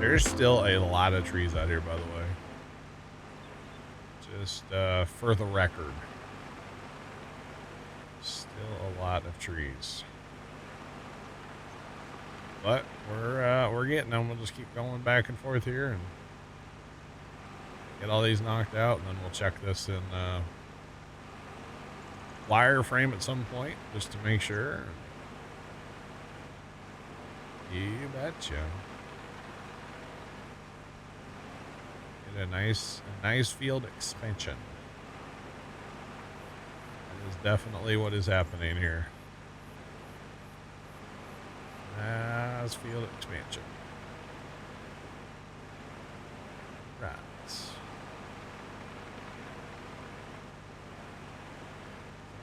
There's still a lot of trees out here, by the way. Just for the record. Still a lot of trees. But we're getting them. We'll just keep going back and forth here and get all these knocked out, and then we'll check this in wireframe at some point just to make sure. You betcha. Get a nice field expansion. That is definitely what is happening here. Nice field expansion. Right.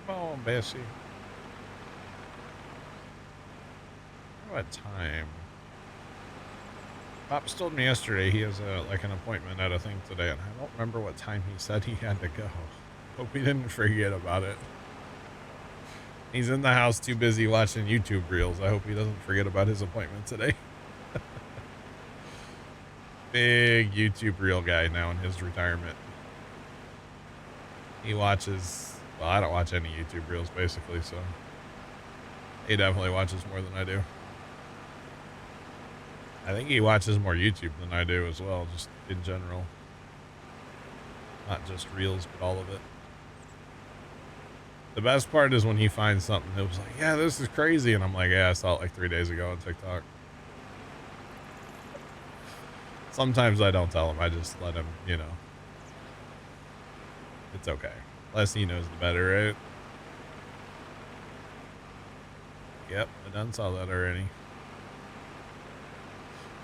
Come on, Bessie. What time? Pops told me yesterday he has like an appointment at a thing today, and I don't remember what time he said he had to go. Hope he didn't forget about it. He's in the house too busy watching YouTube reels. I hope he doesn't forget about his appointment today. Big YouTube reel guy now in his retirement. He watches, well, I don't watch any YouTube reels basically, so he definitely watches more than I do. I think he watches more YouTube than I do as well, just in general. Not just reels, but all of it. The best part is when he finds something that was like, yeah, this is crazy. And I'm like, yeah, I saw it like 3 days ago on TikTok. Sometimes I don't tell him. I just let him, you know. It's okay. Less he knows, the better, right? Yep, I done saw that already.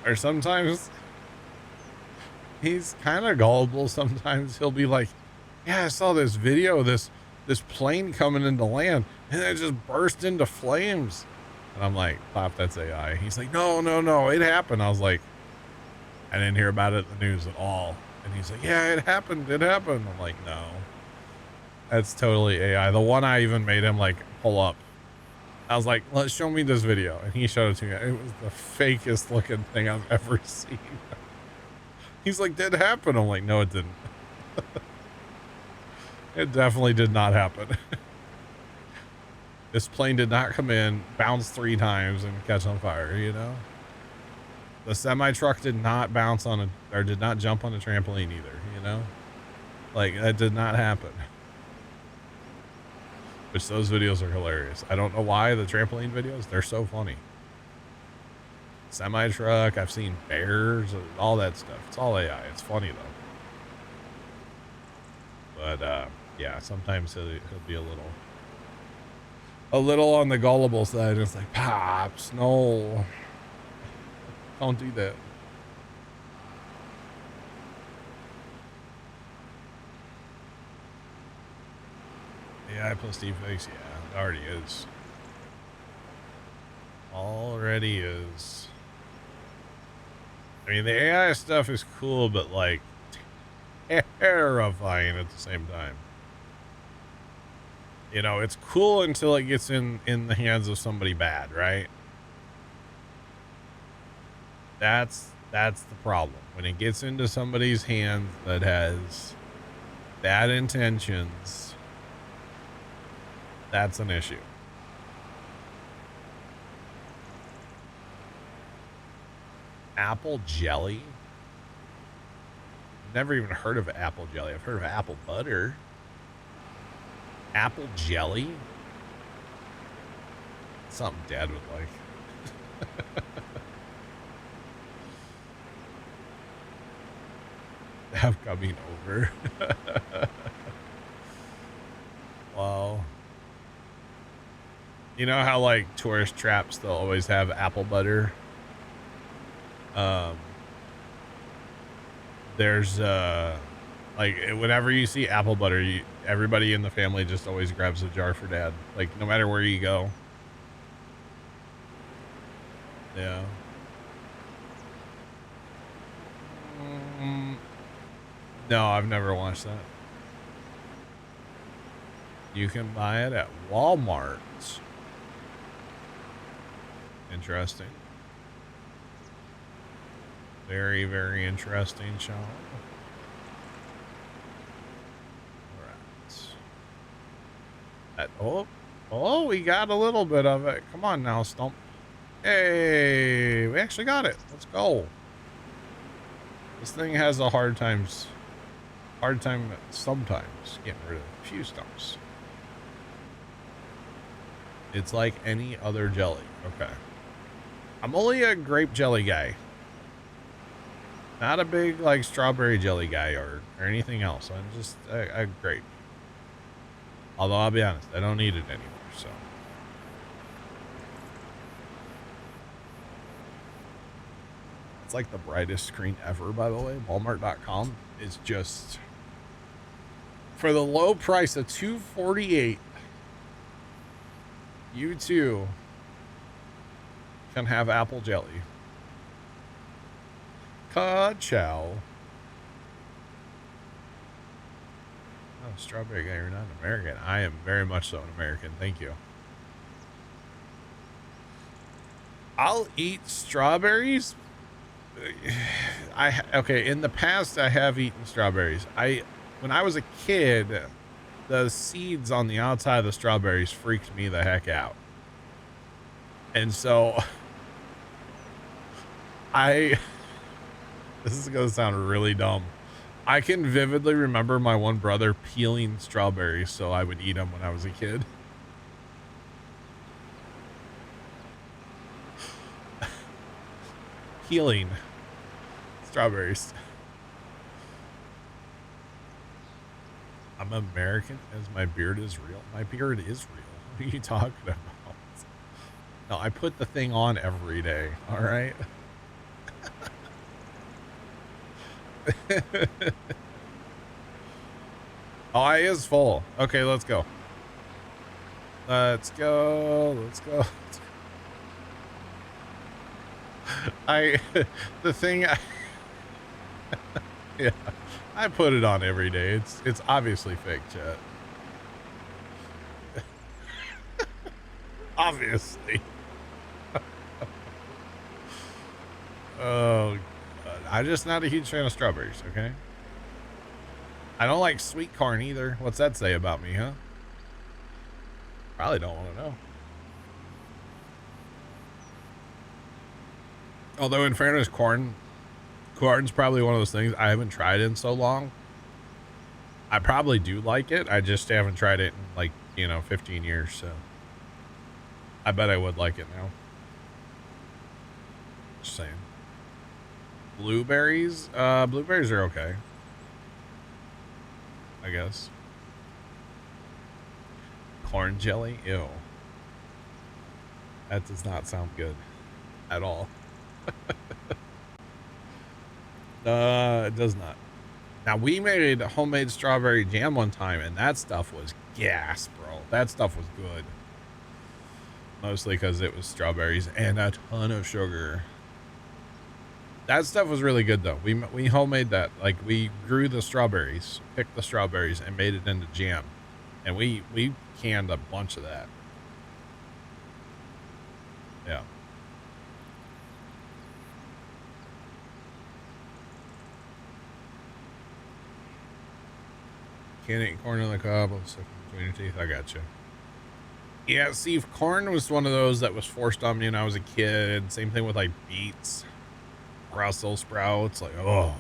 Or sometimes he's kind of gullible. Sometimes he'll be like, yeah, I saw this video, this plane coming into land, and it just burst into flames. And I'm like, Pop, that's AI. He's like, no, it happened. I was like, I didn't hear about it in the news at all. And he's like, yeah, it happened. I'm like, no, that's totally AI. The one I even made him like pull up. I was like, let's show me this video. And he showed it to me. It was the fakest looking thing I've ever seen. He's like, did it happen? I'm like, no, it didn't. It definitely did not happen. This plane did not come in, bounce 3 times, and catch on fire, you know? The semi-truck did not bounce on or did not jump on a trampoline either, you know? Like, that did not happen. Which those videos are hilarious. I don't know why the trampoline videos, they're so funny. Semi-truck, I've seen bears, all that stuff. It's all AI. It's funny though. But yeah, sometimes he'll be a little on the gullible side. It's like, Pops, no, don't do that. AI plus deepfakes, yeah, it already is. Already is. I mean, the AI stuff is cool, but like terrifying at the same time. You know, it's cool until it gets in the hands of somebody bad, right? That's the problem. When it gets into somebody's hands that has bad intentions, that's an issue. Apple jelly? Never even heard of apple jelly. I've heard of apple butter. Apple jelly? Something Dad would like. Have coming over. Wow. You know how like tourist traps, they'll always have apple butter? There's like whenever you see apple butter, everybody in the family just always grabs a jar for Dad, like no matter where you go. Yeah. No, I've never watched that. You can buy it at Walmart. Interesting. Very, very interesting, Sean. All right. Oh, we got a little bit of it. Come on now, Stump. Hey, we actually got it. Let's go. This thing has a hard time sometimes getting rid of a few stumps. It's like any other jelly. Okay. I'm only a grape jelly guy. Not a big, like, strawberry jelly guy or anything else. I'm just a grape. Although, I'll be honest, I don't eat it anymore, so. It's like the brightest screen ever, by the way. Walmart.com is just... For the low price of $248, you too can have apple jelly. Ka-chow. Oh, strawberry guy, you're not an American. I am very much so an American. Thank you. I'll eat strawberries. Okay, in the past I have eaten strawberries. When I was a kid, the seeds on the outside of the strawberries freaked me the heck out. And so this is going to sound really dumb. I can vividly remember my one brother peeling strawberries so I would eat them when I was a kid. Peeling strawberries. I'm American as my beard is real. My beard is real. What are you talking about? No, I put the thing on every day. All right. Oh, I is full. Okay, let's go. Let's go. Let's go. The thing, yeah, I put it on every day. It's obviously fake, chat. Obviously. Oh, God. I'm just not a huge fan of strawberries, okay? I don't like sweet corn either. What's that say about me, huh? Probably don't want to know. Although, in fairness, corn's probably one of those things I haven't tried in so long. I probably do like it. I just haven't tried it in, like, 15 years, so I bet I would like it now. Just saying. Blueberries? Blueberries are okay, I guess. Corn jelly? Ew. That does not sound good at all. It does not. Now, we made homemade strawberry jam one time, and that stuff was gas, bro. That stuff was good. Mostly because it was strawberries and a ton of sugar. That stuff was really good, though. We homemade that. Like, we grew the strawberries, picked the strawberries, and made it into jam. And we canned a bunch of that. Yeah. Can't eat corn on the cob. I'm stuck between your teeth. I got you. Yeah, see, corn was one of those that was forced on me when I was a kid. Same thing with, like, beets, Brussels sprouts. Like, oh.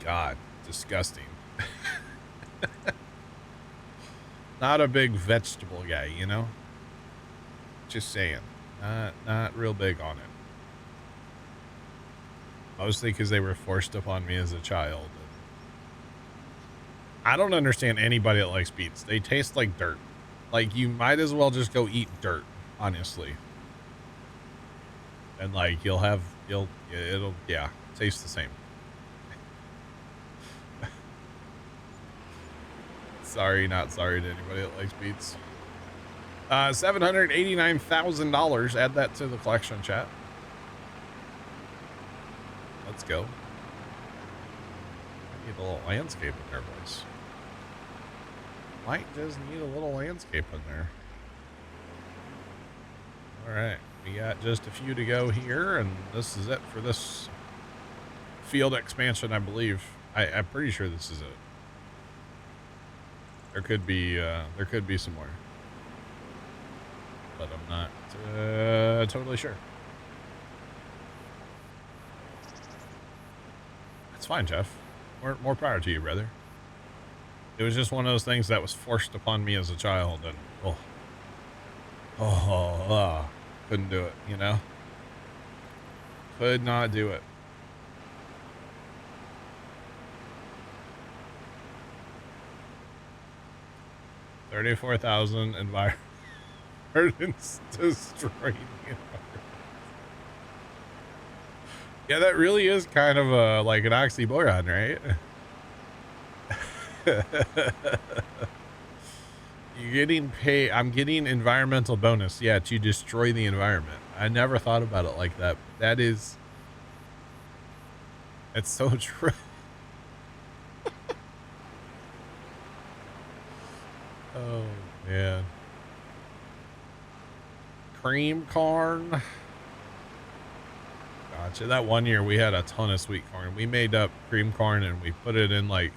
God, disgusting. Not a big vegetable guy, Just saying. Not real big on it. Mostly because they were forced upon me as a child. I don't understand anybody that likes beets. They taste like dirt. Like, you might as well just go eat dirt, honestly. And, like, it'll taste the same. Sorry, not sorry to anybody that likes beets. $789,000. Add that to the collection, chat. Let's go. I need a little landscape in there, boys. Might just need a little landscape in there. All right. We got just a few to go here, and this is it for this field expansion, I believe. I'm pretty sure this is it. There could be some more, but I'm not totally sure. That's fine, Jeff. More power to you, brother. It was just one of those things that was forced upon me as a child, and couldn't do it, you know? Could not do it. $34,000 environments destroyed the environment. Yeah, that really is kind of a like an oxymoron, right? You're getting paid. I'm getting environmental bonus. Yeah, to destroy the environment. I never thought about it like that. That is, it's so true. Oh man. Cream corn. Gotcha. That one year we had a ton of sweet corn. We made up cream corn and we put it in like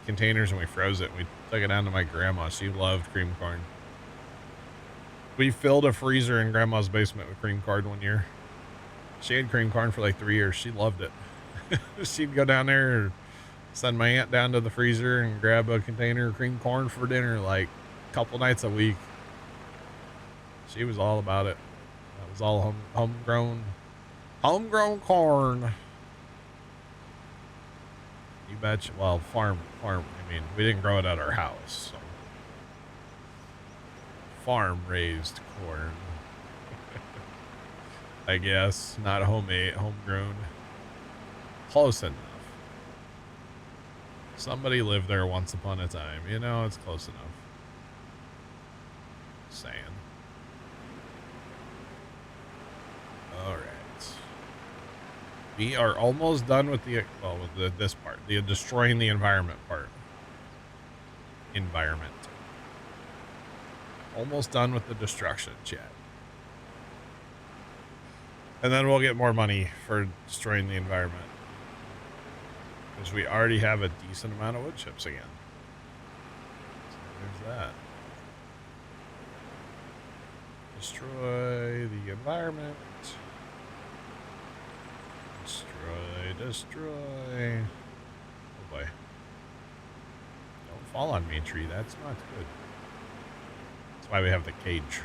containers and we froze it. We took it down to my grandma. She loved cream corn. We filled a freezer in grandma's basement with cream corn one year. She had cream corn for like 3 years. She loved it. She'd go down there and send my aunt down to the freezer and grab a container of cream corn for dinner like a couple nights a week. She was all about it. That was all homegrown corn. You betcha. Well, farm. I mean, we didn't grow it at our house. So. Farm raised corn. I guess not homemade, homegrown. Close enough. Somebody lived there once upon a time. You know, it's close enough. Saying. All right. We are almost done with the, well, with this part, the destroying the environment part. Environment. Almost done with the destruction, chat. And then we'll get more money for destroying the environment. Because we already have a decent amount of wood chips again. So there's that. Destroy the environment. Destroy. Oh boy. Don't fall on me, tree. That's not good. That's why we have the cage.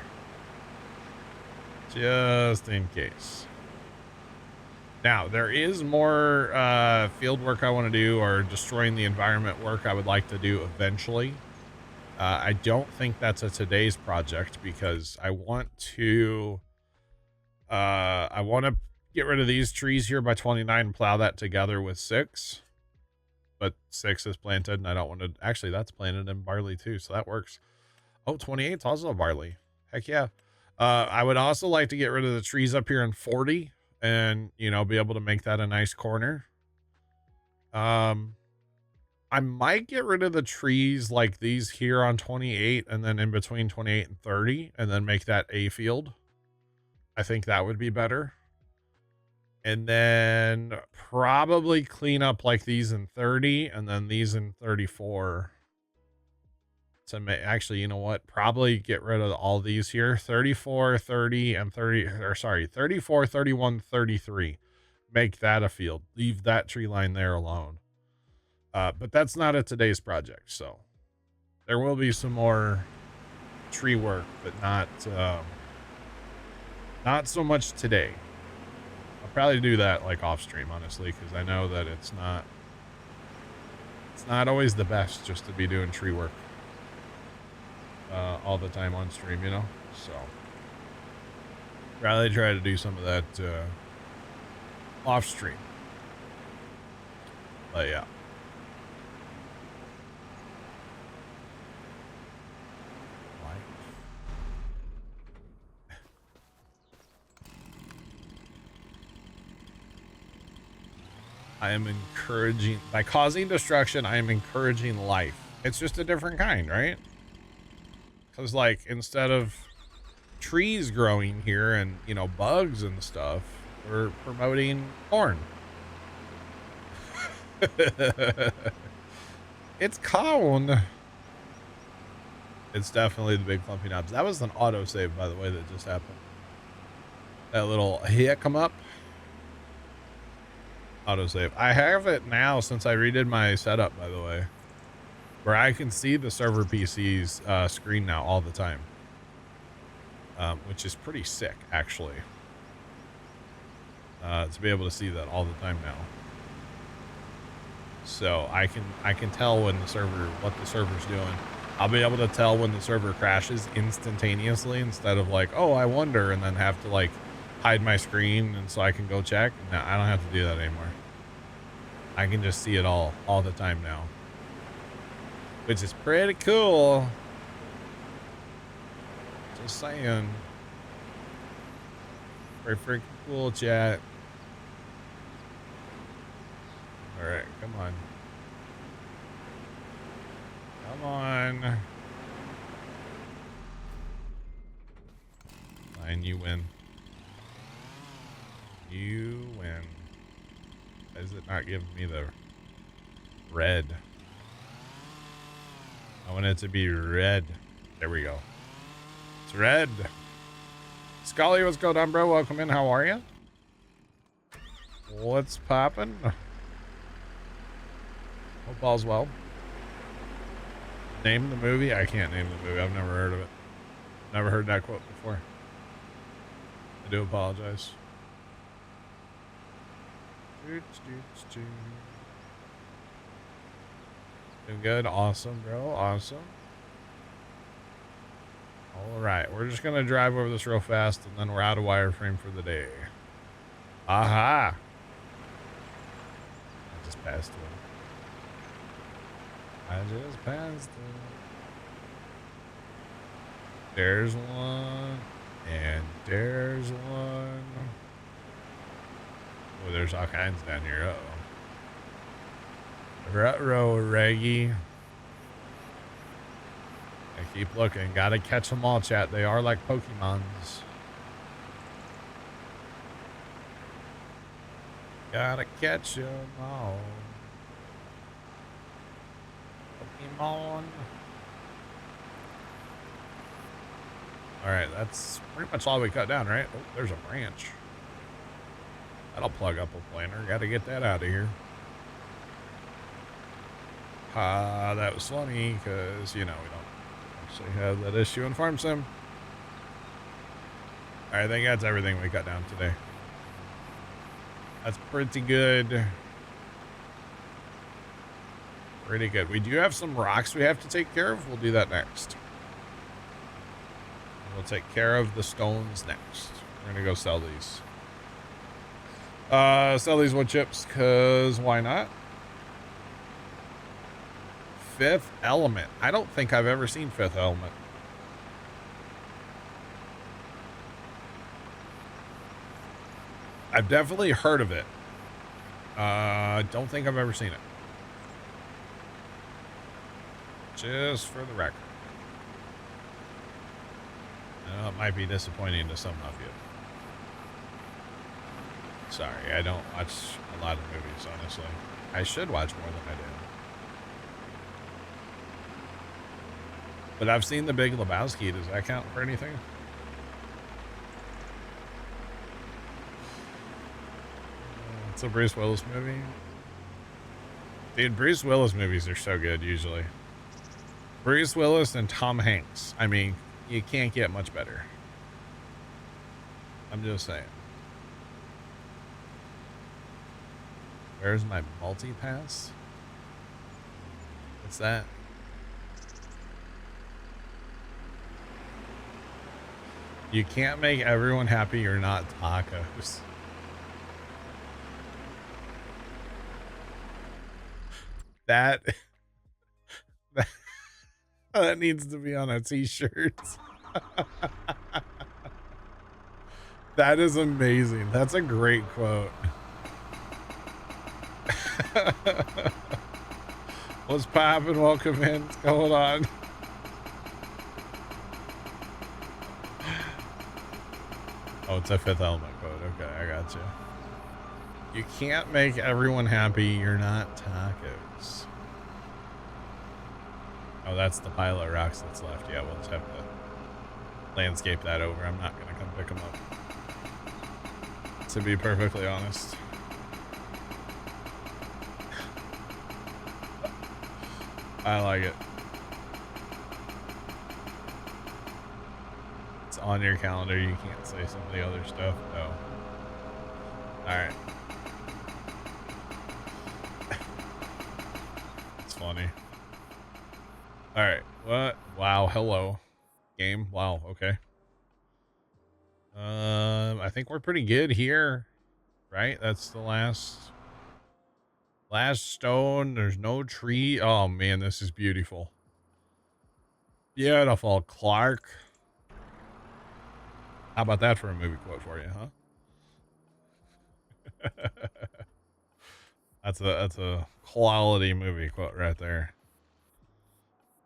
Just in case. Now, there is more field work I want to do, or destroying the environment work I would like to do eventually. I don't think that's a today's project because I want to get rid of these trees here by 29 and plow that together with 6. But 6 is planted and I don't want to, actually that's planted in barley too, so that works. Oh, 28 is also barley. Heck yeah. I would also like to get rid of the trees up here in 40 and, you know, be able to make that a nice corner. I might get rid of the trees like these here on 28 and then in between 28 and 30 and then make that a field. I think that would be better. And then probably clean up like these in 30 and then these in 34. To make, actually, you know what? Probably get rid of all these here. 34, 30, and 30, or sorry, 34, 31, 33. Make that a field. Leave that tree line there alone. But that's not a today's project, so there will be some more tree work, but not so much today. I'll probably do that like off stream, honestly, because I know that it's not always the best just to be doing tree work all the time on stream, you know. So rather try to do some of that off stream. But yeah. I am encouraging, by causing destruction, I am encouraging life. It's just a different kind, right? Because, like, instead of trees growing here and, you know, bugs and stuff. We're promoting corn. It's corn. It's definitely the big clumpy knobs. That was an autosave, by the way, that just happened. That little hit come up. Autosave. I have it now since I redid my setup, by the way, where I can see the server PC's screen now all the time, which is pretty sick, actually, to be able to see that all the time now. So I can tell when the server, what the server's doing. I'll be able to tell when the server crashes instantaneously instead of like, oh, I wonder, and then have to like hide my screen and so I can go check. No, I don't have to do that anymore. I can just see it all the time now, which is pretty cool. Just saying. Pretty freaking cool, chat. All right, come on. Come on. Fine, you win. You win. Why is it not giving me the red? I want it to be red. There we go. It's red. Scully, what's going on, bro? Welcome in. How are you? What's poppin'? Hope all's well. Name the movie? I can't name the movie. I've never heard of it. Never heard that quote before. I do apologize. Doing good. Awesome, bro. Awesome. All right. We're just going to drive over this real fast, and then we're out of wireframe for the day. Aha. I just passed it. I just passed it. There's one. And there's one. Oh, there's all kinds down here. Uh-oh. Ruh-roh, Reggie. I keep looking. Gotta catch them all, chat. They are like Pokemons. Gotta catch them all. Pokemon. All right, that's pretty much all we cut down, right? Oh, there's a branch. That'll plug up a planter. Gotta get that out of here. That was funny because, you know, we don't actually have that issue in Farm Sim. All right, I think that's everything we cut down today. That's pretty good. Pretty good. We do have some rocks we have to take care of. We'll do that next. We'll take care of the stones next. We're going to go sell these. Sell these wood chips, because why not? Fifth Element. I don't think I've ever seen Fifth Element. I've definitely heard of it. Don't think I've ever seen it. Just for the record. I know it might be disappointing to some of you. Sorry, I don't watch a lot of movies, honestly. I should watch more than I do. But I've seen The Big Lebowski. Does that count for anything? It's a Bruce Willis movie. Dude, Bruce Willis movies are so good, usually. Bruce Willis and Tom Hanks. I mean, you can't get much better. I'm just saying. Where's my multi-pass? What's that? You can't make everyone happy. You're not tacos. That needs to be on a t-shirt. That is amazing. That's a great quote. What's poppin'? Welcome in. What's going on? Oh, it's a 5th element code. Okay, I got you. You can't make everyone happy. You're not tacos. Oh, that's the pile of rocks that's left. Yeah, we'll just have to landscape that over. I'm not going to come pick them up, to be perfectly honest. I like it. It's on your calendar. You can't say some of the other stuff. No. All right. It's funny. All right. What? Wow. Hello. Game. Wow. Okay. I think we're pretty good here, right? That's the last stone. There's no tree. Oh man, this is beautiful. Beautiful, Clark. How about that for a movie quote for you, huh? That's a quality movie quote right there.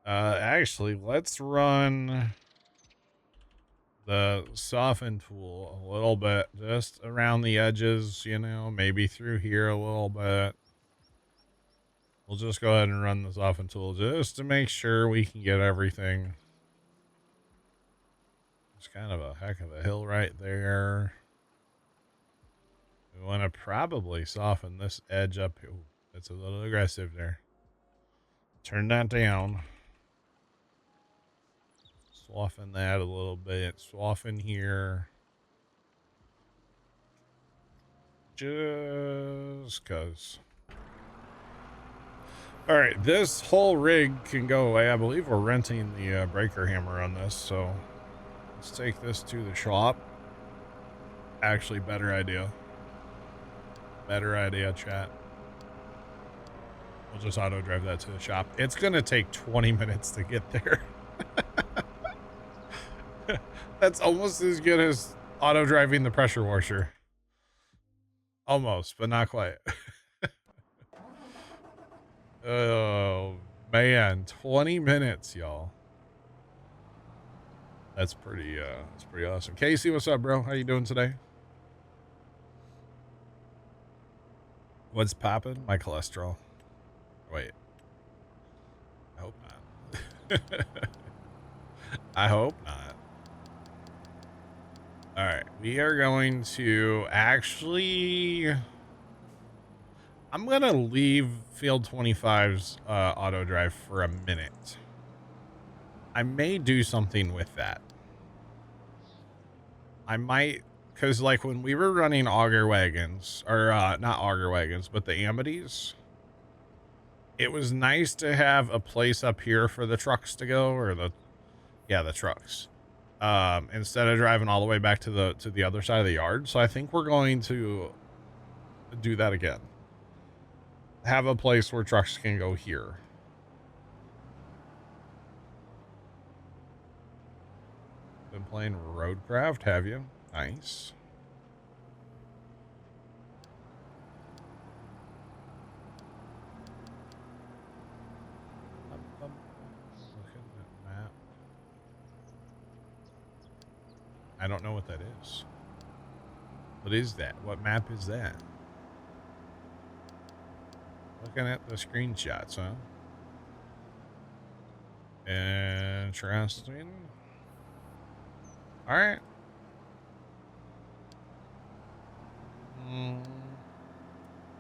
Actually, let's run the soften tool a little bit, just around the edges, you know, maybe through here a little bit. We'll just go ahead and run the soften tool just to make sure we can get everything. It's kind of a heck of a hill right there. We want to probably soften this edge up. Ooh, that's a little aggressive there. Turn that down. Soften that a little bit. Soften here. Just cause. All right, this whole rig can go away. I believe we're renting the breaker hammer on this, so let's take this to the shop. Actually, better idea. Better idea, chat. We'll just auto drive that to the shop. It's gonna take 20 minutes to get there. That's almost as good as auto driving the pressure washer. Almost, but not quite. Oh man, 20 minutes, y'all. That's pretty awesome. Casey, what's up, bro? How you doing today? What's popping? My cholesterol. Wait. I hope not. I hope not. All right, we are going to actually... I'm going to leave Field 25's auto drive for a minute. I may do something with that. I might, because like when we were running auger wagons, or not auger wagons, but the Amities, it was nice to have a place up here for the trucks to go, or the trucks. Instead of driving all the way back to the other side of the yard. So I think we're going to do that again. Have a place where trucks can go here. Been playing Roadcraft, have you? Nice. Look at that map. I don't know what that is. What is that? What map is that? Looking at the screenshots, huh? Interesting. All right.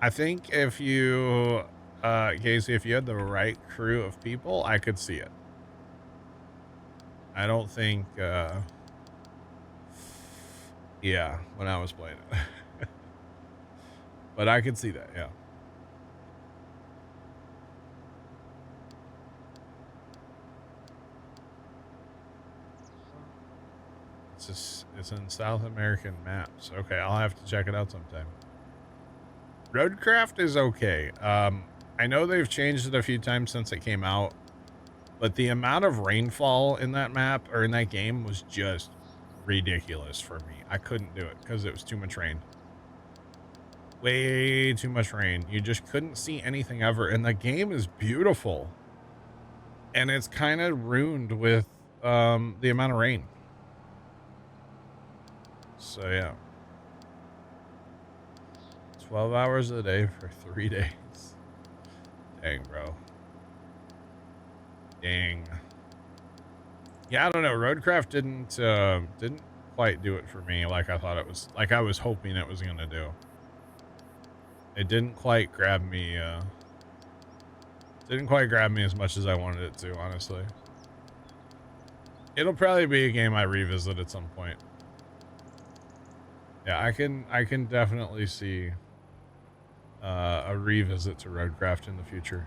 I think if you, Casey, if you had the right crew of people, I could see it. I don't think, yeah, when I was playing it. But I could see that, yeah. It's in South American maps. Okay, I'll have to check it out sometime. Roadcraft is okay. I know they've changed it a few times since it came out, but the amount of rainfall in that map or in that game was just ridiculous for me. I couldn't do it because it was too much rain. Way too much rain. You just couldn't see anything ever. And the game is beautiful. And it's kind of ruined with the amount of rain. So yeah, 12 hours a day for 3 days. Dang, bro. Dang. Yeah, I don't know. Roadcraft didn't quite do it for me like I thought it was, like I was hoping it was gonna do. It didn't quite grab me. Didn't quite grab me as much as I wanted it to, honestly. It'll probably be a game I revisit at some point. Yeah, I can definitely see a revisit to Roadcraft in the future.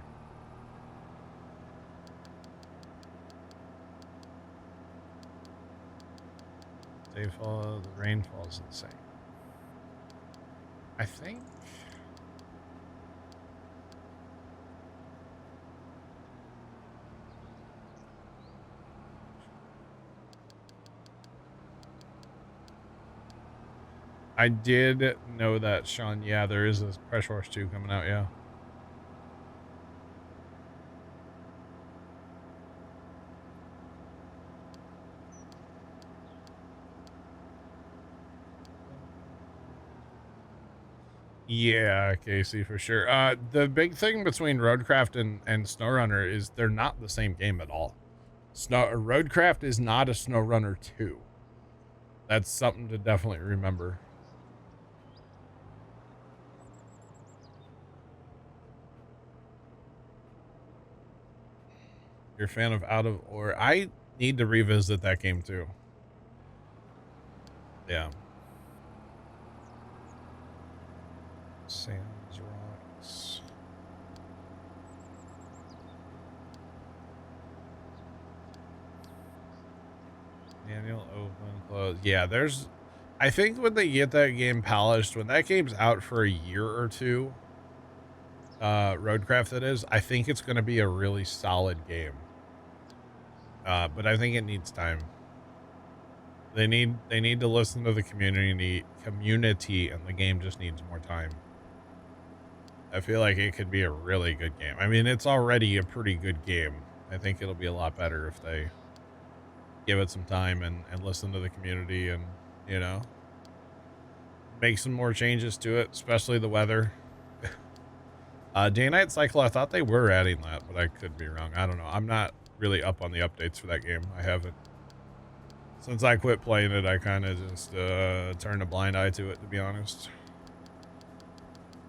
Dayfall, the rainfall's insane. I think. I did know that, Sean. Yeah, there is a Pressure Horse 2 coming out, yeah. Yeah, Casey, for sure. The big thing between Roadcraft and SnowRunner is they're not the same game at all. Roadcraft is not a SnowRunner 2. That's something to definitely remember. You're a fan of Out of Or. I need to revisit that game too. Yeah. Sands Rocks. Manual open, close. Yeah, there's... I think when they get that game polished, when that game's out for a year or two, Roadcraft that is, I think it's going to be a really solid game. But I think it needs time. They need to listen to the community, and the game just needs more time. I feel like it could be a really good game. I mean, it's already a pretty good game. I think it'll be a lot better if they give it some time and listen to the community and, you know, make some more changes to it, especially the weather. Day-night cycle, I thought they were adding that, but I could be wrong. I don't know. I'm not really up on the updates for that game. I haven't. Since I quit playing it, I kind of just turned a blind eye to it, to be honest.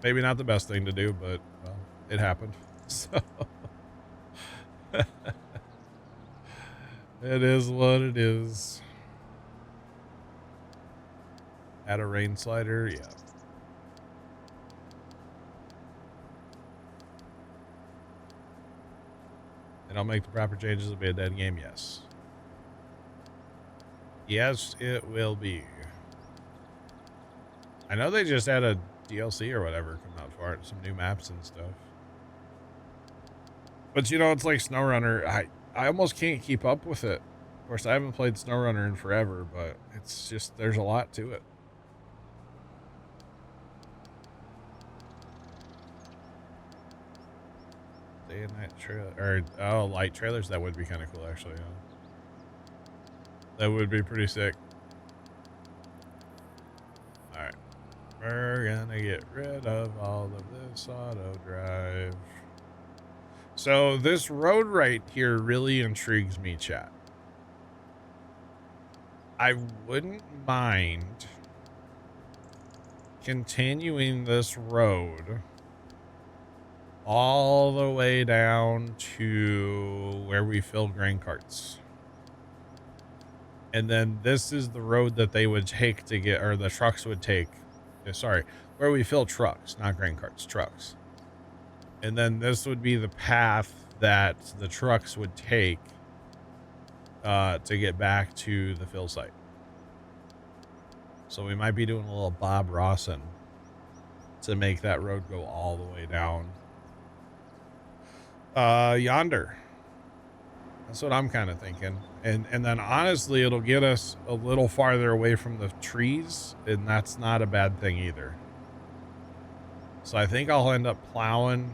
Maybe not the best thing to do, but, well, it happened. So... It is what it is. Add a rain slider, yeah. And I'll make the proper changes. It'll be a dead game, yes. Yes, it will be. I know they just had a DLC or whatever come out for it, some new maps and stuff. But you know, it's like SnowRunner. I almost can't keep up with it. Of course, I haven't played SnowRunner in forever, but it's just, there's a lot to it. Day and night trailer, or, oh, light trailers, that would be kind of cool, actually. Yeah. That would be pretty sick. Alright. We're gonna get rid of all of this auto drive. So this road right here really intrigues me, chat. I wouldn't mind continuing this road all the way down to where we filled grain carts. And then this is the road that they would take to get, or the trucks would take. Sorry, where we fill trucks, not grain carts, trucks. And then this would be the path that the trucks would take to get back to the fill site. So we might be doing a little Bob Rossin to make that road go all the way down. Yonder. That's what I'm kind of thinking. And then honestly, it'll get us a little farther away from the trees, and that's not a bad thing either. So I think I'll end up plowing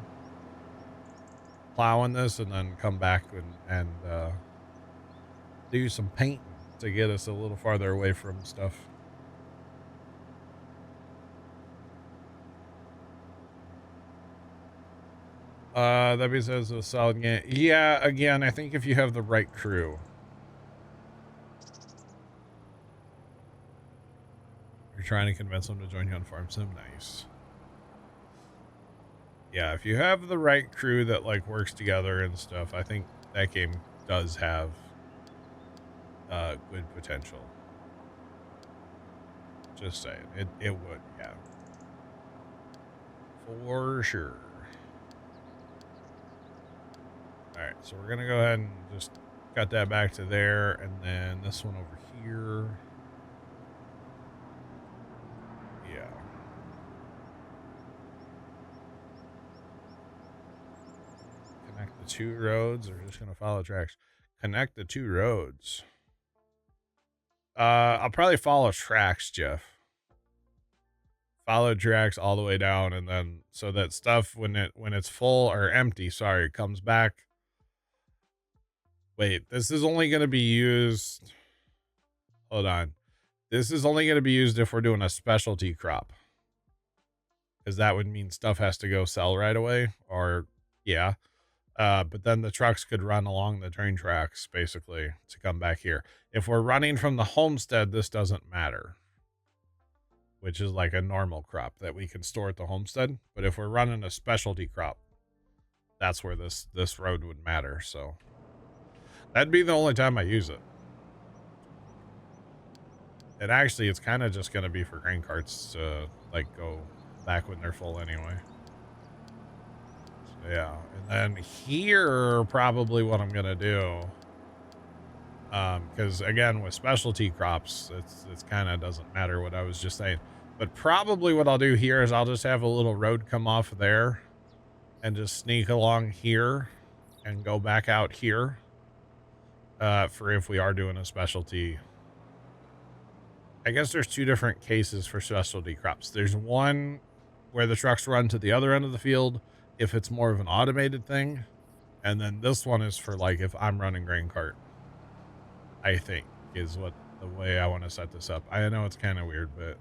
this and then come back and do some painting to get us a little farther away from stuff. That being said, it's a solid game. Yeah, again, I think if you have the right crew. You're trying to convince them to join you on Farm Sim. Nice. Yeah, if you have the right crew that like works together and stuff, I think that game does have good potential. Just saying. It would, yeah. For sure. Alright, so we're gonna go ahead and just cut that back to there, and then this one over here. Yeah. Connect the two roads, or just gonna follow tracks. Connect the two roads. I'll probably follow tracks, Jeff. Follow tracks all the way down, and then so that stuff when it's full or empty, sorry, comes back. Wait, this is only gonna be used. Hold on. This is only gonna be used if we're doing a specialty crop. Because that would mean stuff has to go sell right away, or yeah. But then the trucks could run along the train tracks basically to come back here. If we're running from the homestead, this doesn't matter, which is like a normal crop that we can store at the homestead. But if we're running a specialty crop, that's where this road would matter. So that'd be the only time I use it. And actually, it's kind of just going to be for grain carts to like go back when they're full anyway. So, yeah. And then here, probably what I'm going to do, because again, with specialty crops, it's kind of doesn't matter what I was just saying. But probably what I'll do here is I'll just have a little road come off there and just sneak along here and go back out here for if we are doing a specialty. I guess there's two different cases for specialty crops. There's one where the trucks run to the other end of the field if it's more of an automated thing. And then this one is for like if I'm running grain cart, I think is what the way I want to set this up. I know it's kind of weird, but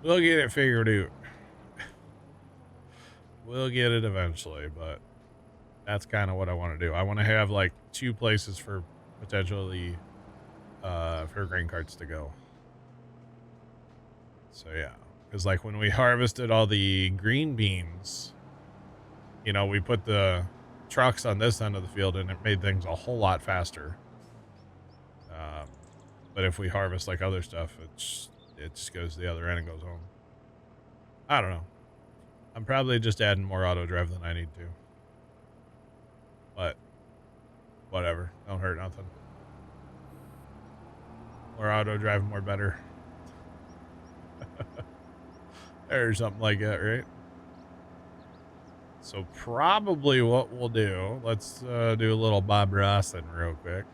we'll get it figured out. We'll get it eventually, but that's kind of what I want to do. I want to have like two places for potentially for grain carts to go. So yeah, because like when we harvested all the green beans, you know, we put the trucks on this end of the field and it made things a whole lot faster. But if we harvest like other stuff, it just goes to the other end and goes home. I don't know. I'm probably just adding more auto drive than I need to. But whatever. Don't hurt nothing. More auto drive, more better. Or something like that, right? So probably what we'll do, let's do a little Bob Rossing real quick.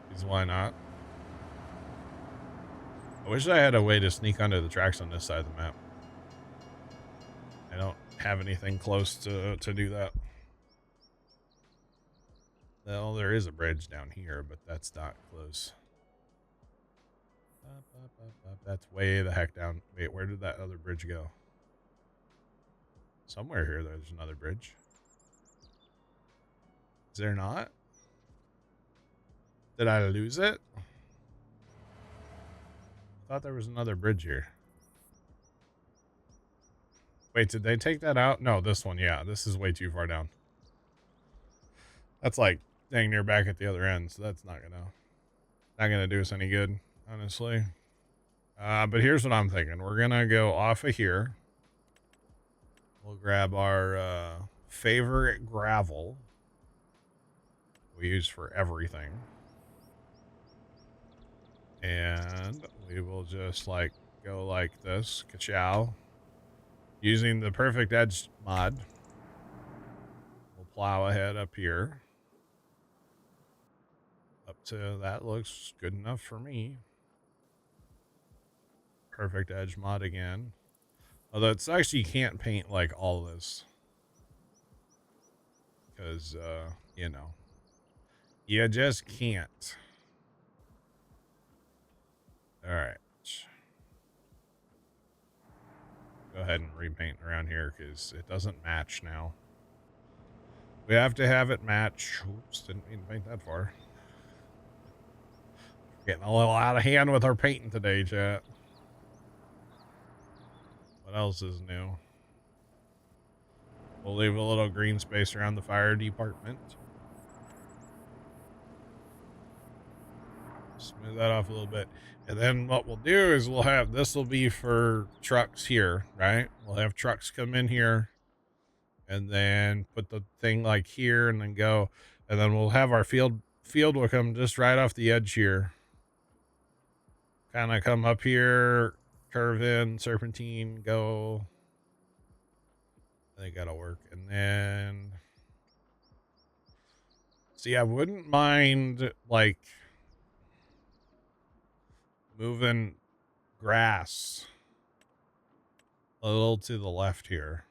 Because why not? I wish I had a way to sneak onto the tracks on this side of the map. I don't have anything close to do that. Well, there is a bridge down here, but that's not close. That's way the heck down. Wait, where did that other bridge go? Somewhere here there's another bridge. Is there not? Did I lose it? I thought there was another bridge here. Wait, did they take that out? No, this one, yeah. This is way too far down. That's like dang near back at the other end, so that's not gonna do us any good, honestly. But here's what I'm thinking. We're gonna go off of here. We'll grab our favorite gravel we use for everything. And we will just like go like this, ka-chow. Using the perfect edge mod. We'll plow ahead up here. Up to that looks good enough for me. Perfect edge mod again. Although it's actually you can't paint like all this. Because, you know, you just can't. All right. Go ahead and repaint around here because it doesn't match now. We have to have it match. Oops, didn't mean to paint that far. Getting a little out of hand with our painting today, chat. What else is new? We'll leave a little green space around the fire department. Smooth that off a little bit. And then what we'll do is we'll have, this will be for trucks here, right? We'll have trucks come in here and then put the thing like here and then go. And then we'll have our field will come just right off the edge here. Kind of come up here, curve in, serpentine, go. I think that'll work. And then, see, I wouldn't mind like moving grass a little to the left here.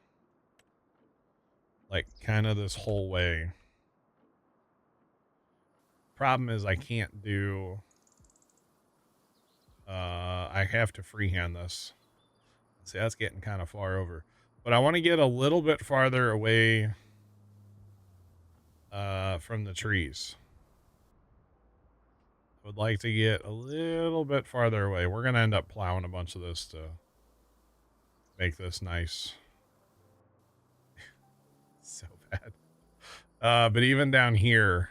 Like kind of this whole way. Problem is I can't do, I have to freehand this. See, that's getting kind of far over. But I want to get a little bit farther away from the trees. I would like to get a little bit farther away. We're going to end up plowing a bunch of this to make this nice. So bad. But even down here,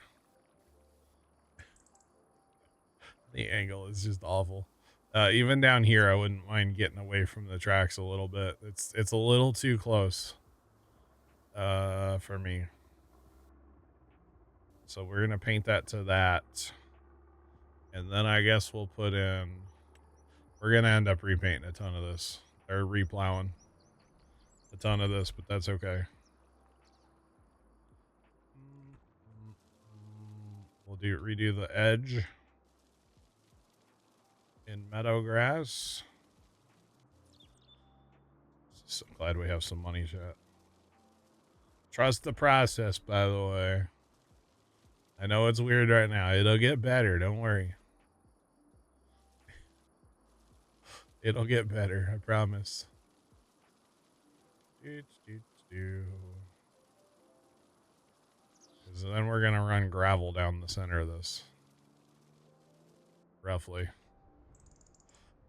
the angle is just awful. Even down here, I wouldn't mind getting away from the tracks a little bit. It's a little too close for me. So we're going to paint that to that. And then I guess we'll put in, we're going to end up repainting a ton of this, or replowing a ton of this, but that's okay. We'll redo the edge in meadow grass. So glad we have some money, chat. Trust the process, by the way. I know it's weird right now. It'll get better. Don't worry. It'll get better. I promise. Because then we're going to run gravel down the center of this. Roughly.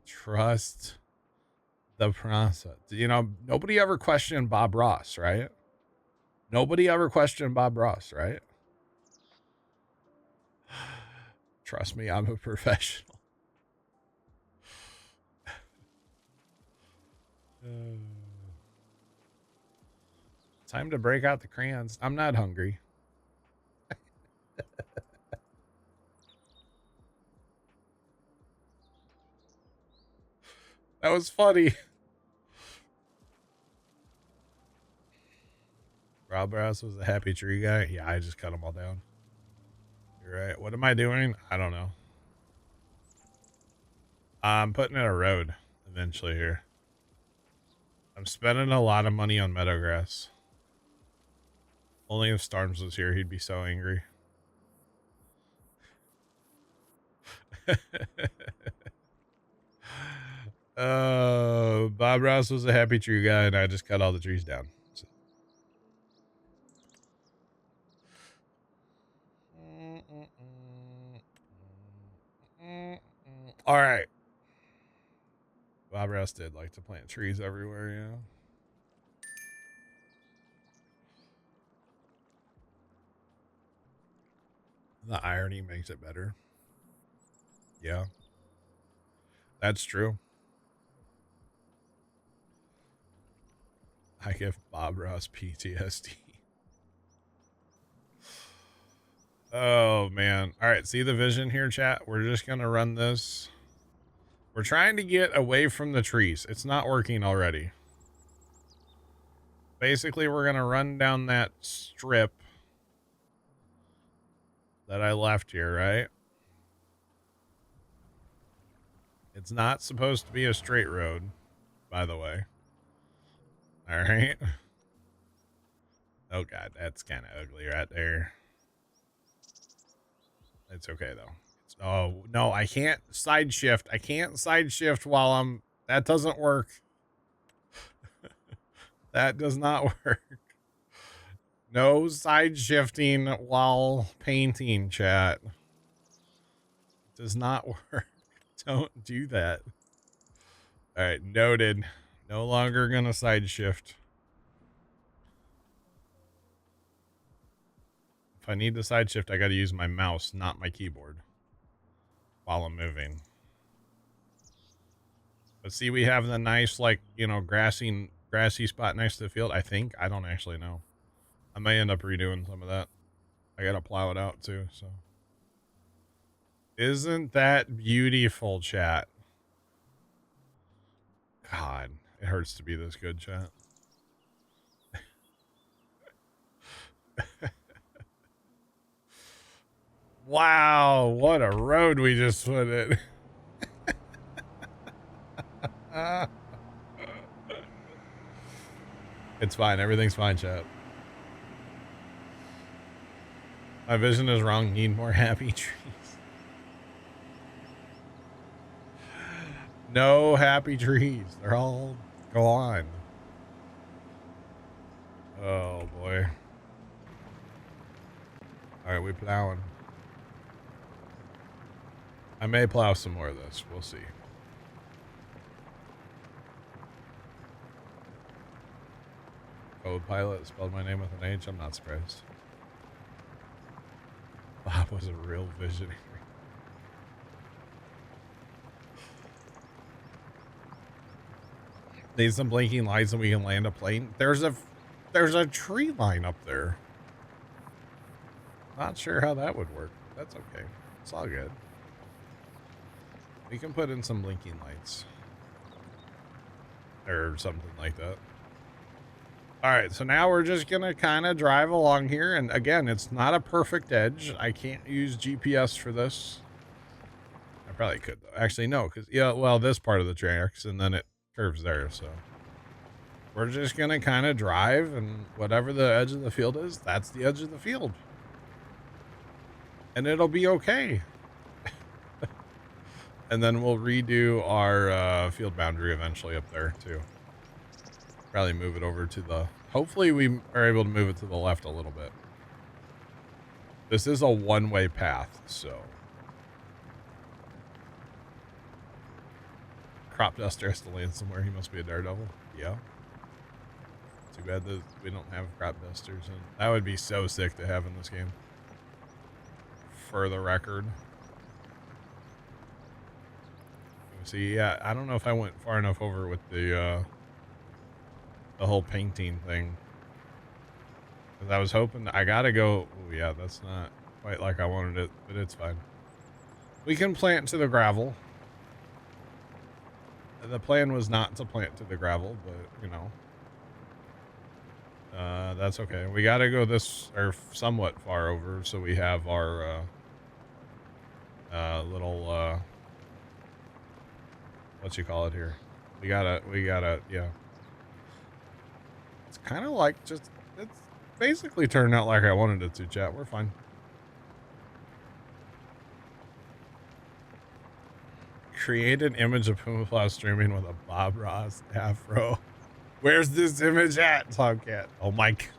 Trust the process. You know, nobody ever questioned Bob Ross, right? Nobody ever questioned Bob Ross, right? Trust me, I'm a professional. Time to break out the crayons. I'm not hungry. That was funny. Rob Ross was a happy tree guy. Yeah, I just cut them all down. You're right. What am I doing? I don't know. I'm putting in a road eventually here. I'm spending a lot of money on meadow grass. Only if Storms was here, he'd be so angry. Bob Ross was a happy tree guy, and I just cut all the trees down. So. All right. Bob Ross did like to plant trees everywhere, yeah. The irony makes it better. Yeah. That's true. I give Bob Ross PTSD. Oh, man. All right, see the vision here, chat? We're just going to run this. We're trying to get away from the trees. It's not working already. Basically, we're going to run down that strip that I left here, right? It's not supposed to be a straight road, by the way. All right. Oh, God, that's kind of ugly right there. It's okay, though. Oh, no, I can't side shift. I can't side shift while I'm... That doesn't work. That does not work. No side shifting while painting, chat. Does not work. Don't do that. All right, noted. No longer gonna side shift. If I need to side shift, I gotta use my mouse, not my keyboard, while I'm moving. But see, we have the nice, like, you know, grassy spot next to the field. I think. I don't actually know. I may end up redoing some of that. I gotta plow it out too, so. Isn't that beautiful, chat? God, it hurts to be this good, chat. Wow, what a road we just put in. It's fine. Everything's fine, chat. My vision is wrong. Need more happy trees. No happy trees. They're all gone. Oh, boy. All right, we plowing. I may plow some more of this. We'll see. Code Pilot spelled my name with an H. I'm not surprised. Bob was a real visionary. Need some blinking lights and we can land a plane. There's a tree line up there. Not sure how that would work. That's okay. It's all good. We can put in some blinking lights. Or something like that. Alright, so now we're just gonna kind of drive along here. And again, it's not a perfect edge. I can't use GPS for this. I probably could, though. Actually, no, because, yeah, well, this part of the tracks, and then it curves there, so. We're just gonna kind of drive, and whatever the edge of the field is, that's the edge of the field. And it'll be okay. And then we'll redo our field boundary eventually up there, too. Probably move it over to the... Hopefully we are able to move it to the left a little bit. This is a one-way path, so... Crop Duster has to land somewhere. He must be a daredevil. Yeah. Too bad that we don't have Crop Dusters. And that would be so sick to have in this game. For the record. See, yeah, I don't know if I went far enough over with the whole painting thing. Because I was hoping, I gotta go, oh yeah, that's not quite like I wanted it, but it's fine. We can plant to the gravel. The plan was not to plant to the gravel, but, you know. That's okay. We gotta go this, or somewhat far over, so we have our, little, what you call it here? We gotta, yeah. It's kind of like just, it's basically turned out like I wanted it to, chat. We're fine. Create an image of Puma Plow streaming with a Bob Ross afro. Where's this image at, Tomcat? Oh, Mike.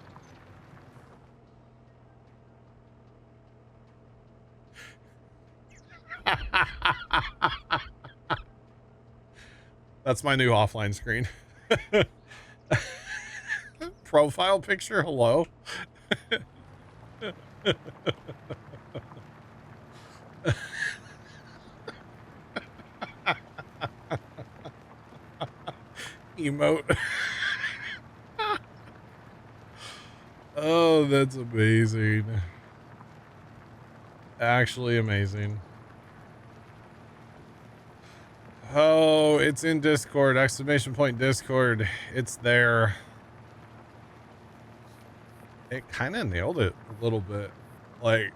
That's my new offline screen. Profile picture, hello. Emote. Oh, that's amazing. Actually amazing. Oh, it's in Discord. Exclamation point Discord. It's there. It kind of nailed it a little bit. Like,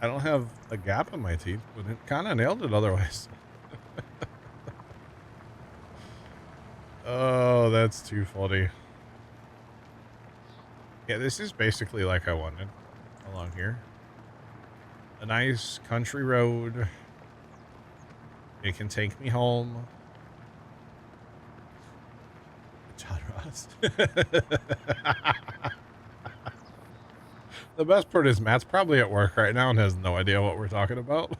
I don't have a gap in my teeth, but it kind of nailed it otherwise. Oh, that's too funny. Yeah, this is basically like I wanted along here. A nice country road. It can take me home. Genre. The best part is Matt's probably at work right now and has no idea what we're talking about.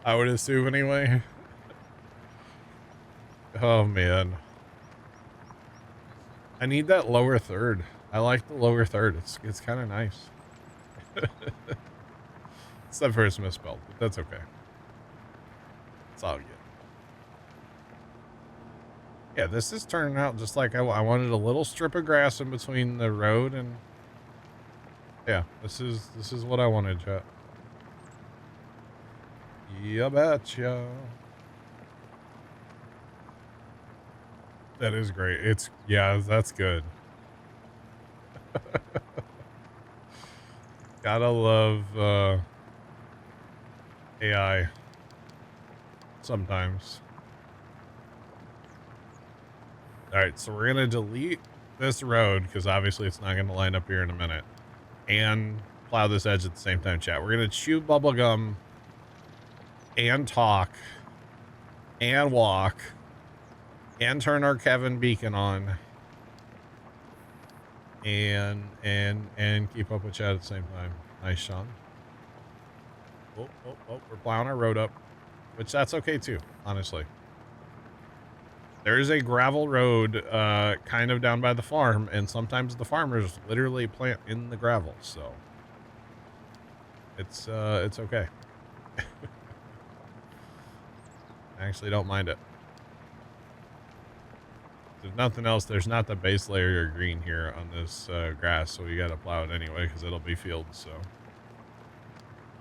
I would assume anyway. Oh man. I need that lower third. I like the lower third. It's kind of nice. Except for it's misspelled, but that's okay. It's all good. Yeah, this is turning out just like I wanted. A little strip of grass in between the road and yeah, this is what I wanted, chat. You betcha. That is great. Yeah, that's good. Gotta love AI sometimes. All right, so we're gonna delete this road because obviously it's not gonna line up here in a minute, and plow this edge at the same time, chat. We're gonna chew bubblegum and talk and walk and turn our Kevin beacon on and keep up with chat at the same time. Nice, Sean. Oh, we're plowing our road up, which that's okay too, honestly. There is a gravel road kind of down by the farm, and sometimes the farmers literally plant in the gravel, so it's okay. I actually don't mind it. If nothing else, there's not the base layer of green here on this grass, so you gotta plow it anyway because it'll be fields, so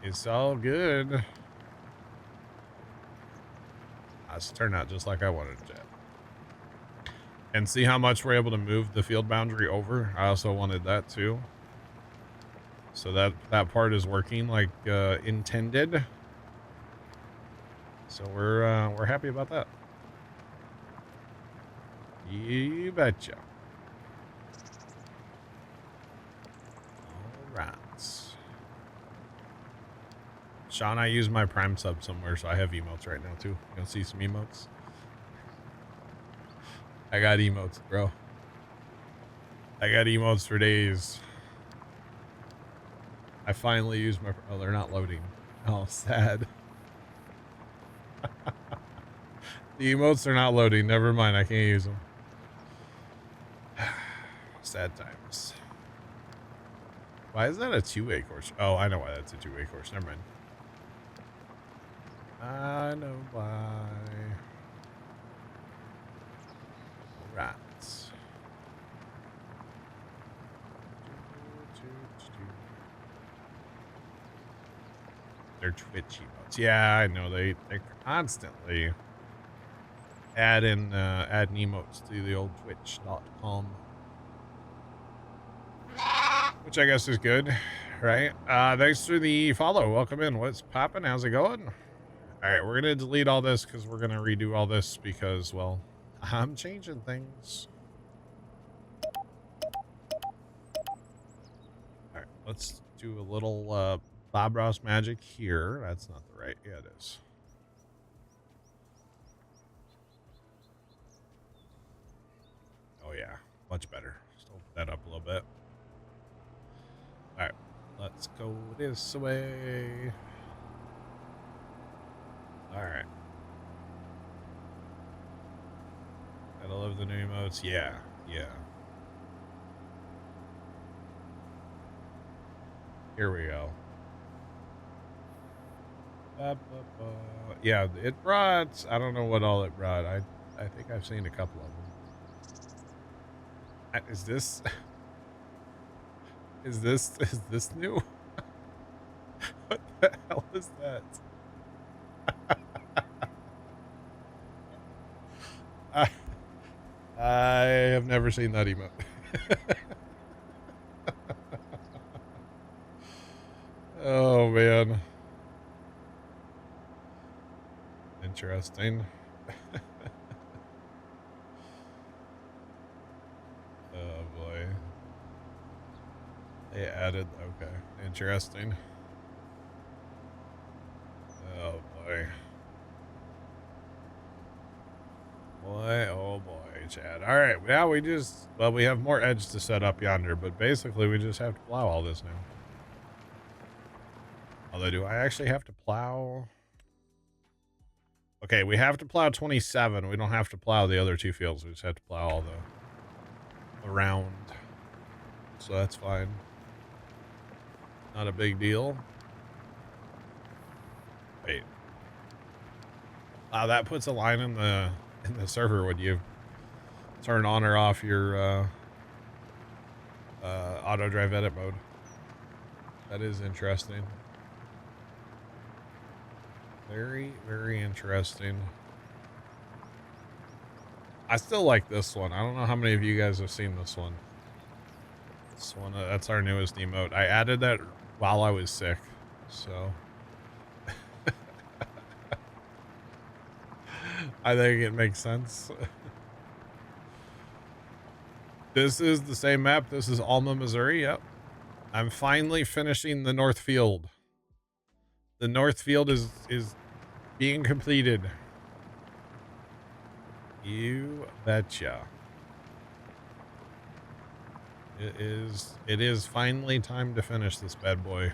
it's all good. It's turned out just like I wanted it to. And see how much we're able to move the field boundary over? I also wanted that too. So that part is working like intended. So we're happy about that. You betcha. All right. Sean, I use my Prime sub somewhere, so I have emotes right now too. You gonna see some emotes? I got emotes, bro. I got emotes for days. I finally used my... Oh, they're not loading. Oh, sad. The emotes are not loading. Never mind. I can't use them. Sad times. Why is that a two-way course? Oh, I know why that's a two-way course. Never mind. I know why. Right. They're Twitch emotes. Yeah, I know they're constantly adding emotes to the old twitch.com. Which I guess is good, right? Thanks for the follow. Welcome in. What's poppin'? How's it going? All right, we're gonna delete all this because we're gonna redo all this because, well, I'm changing things. All right, let's do a little Bob Ross magic here. That's not the right. Yeah, it is. Oh yeah, much better. Just open that up a little bit. All right, let's go this way. All right. Gotta love the new emotes. Yeah, yeah. Here we go. Yeah, it brought, I don't know what all it brought. I think I've seen a couple of them. Is this new? What the hell is that? I have never seen that emote. Oh man. Interesting. Oh boy. They added, okay. Interesting. Oh boy. Chad. All right. Yeah, well, we have more edge to set up yonder, but basically we just have to plow all this now. Although, do I actually have to plow? Okay, we have to plow 27. We don't have to plow the other 2 fields. We just have to plow all the around. So that's fine. Not a big deal. Wait. That puts a line in the server when you turn on or off your auto drive edit mode. That is interesting. Very, very interesting. I still like this one. I don't know how many of you guys have seen this one. This one, that's our newest emote. I added that while I was sick, so I think it makes sense. This is the same map. This is Alma, Missouri. Yep. I'm finally finishing the North Field. The North Field is being completed. You betcha. It is finally time to finish this bad boy.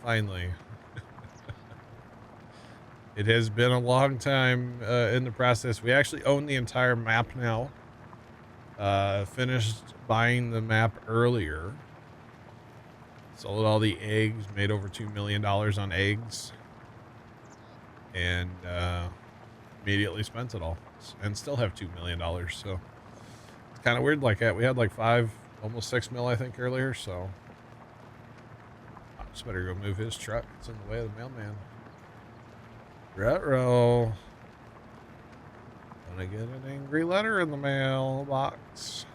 Finally. It has been a long time in the process. We actually own the entire map now. Finished buying the map earlier. Sold all the eggs, made over $2 million on eggs. And immediately spent it all. And still have $2 million, so it's kind of weird like that. We had like 5, almost 6 mil, I think, earlier, so I just better go move his truck. It's in the way of the mailman. Retro. Gonna get an angry letter in the mailbox.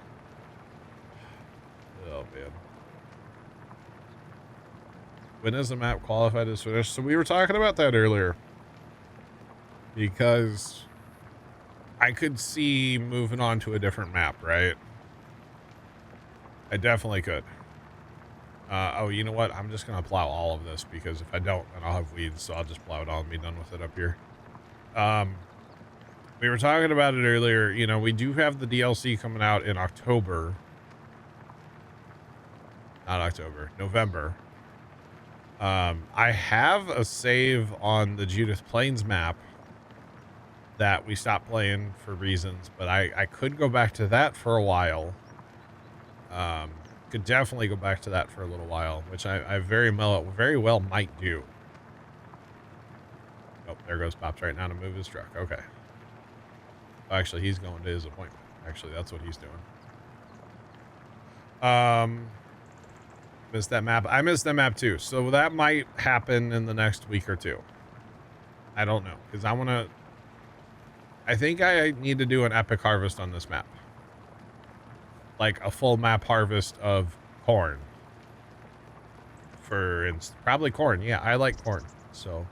Oh, man. When is the map qualified as finished? So we were talking about that earlier. Because I could see moving on to a different map, right? I definitely could. Oh, you know what? I'm just going to plow all of this because if I don't, then I'll have weeds. So I'll just plow it all and be done with it up here. We were talking about it earlier. You know, we do have the DLC coming out in October. Not October, November. I have a save on the Judith Plains map that we stopped playing for reasons, but I could go back to that for a while. Could definitely go back to that for a little while, which I very well might do. Oh, there goes Pops right now to move his truck. Okay. Oh, actually, he's going to his appointment. Actually, that's what he's doing. Missed that map. I missed that map too. So that might happen in the next week or two. I don't know, because I think I need to do an epic harvest on this map. Like a full map harvest of corn. For instance, probably corn. Yeah, I like corn. So,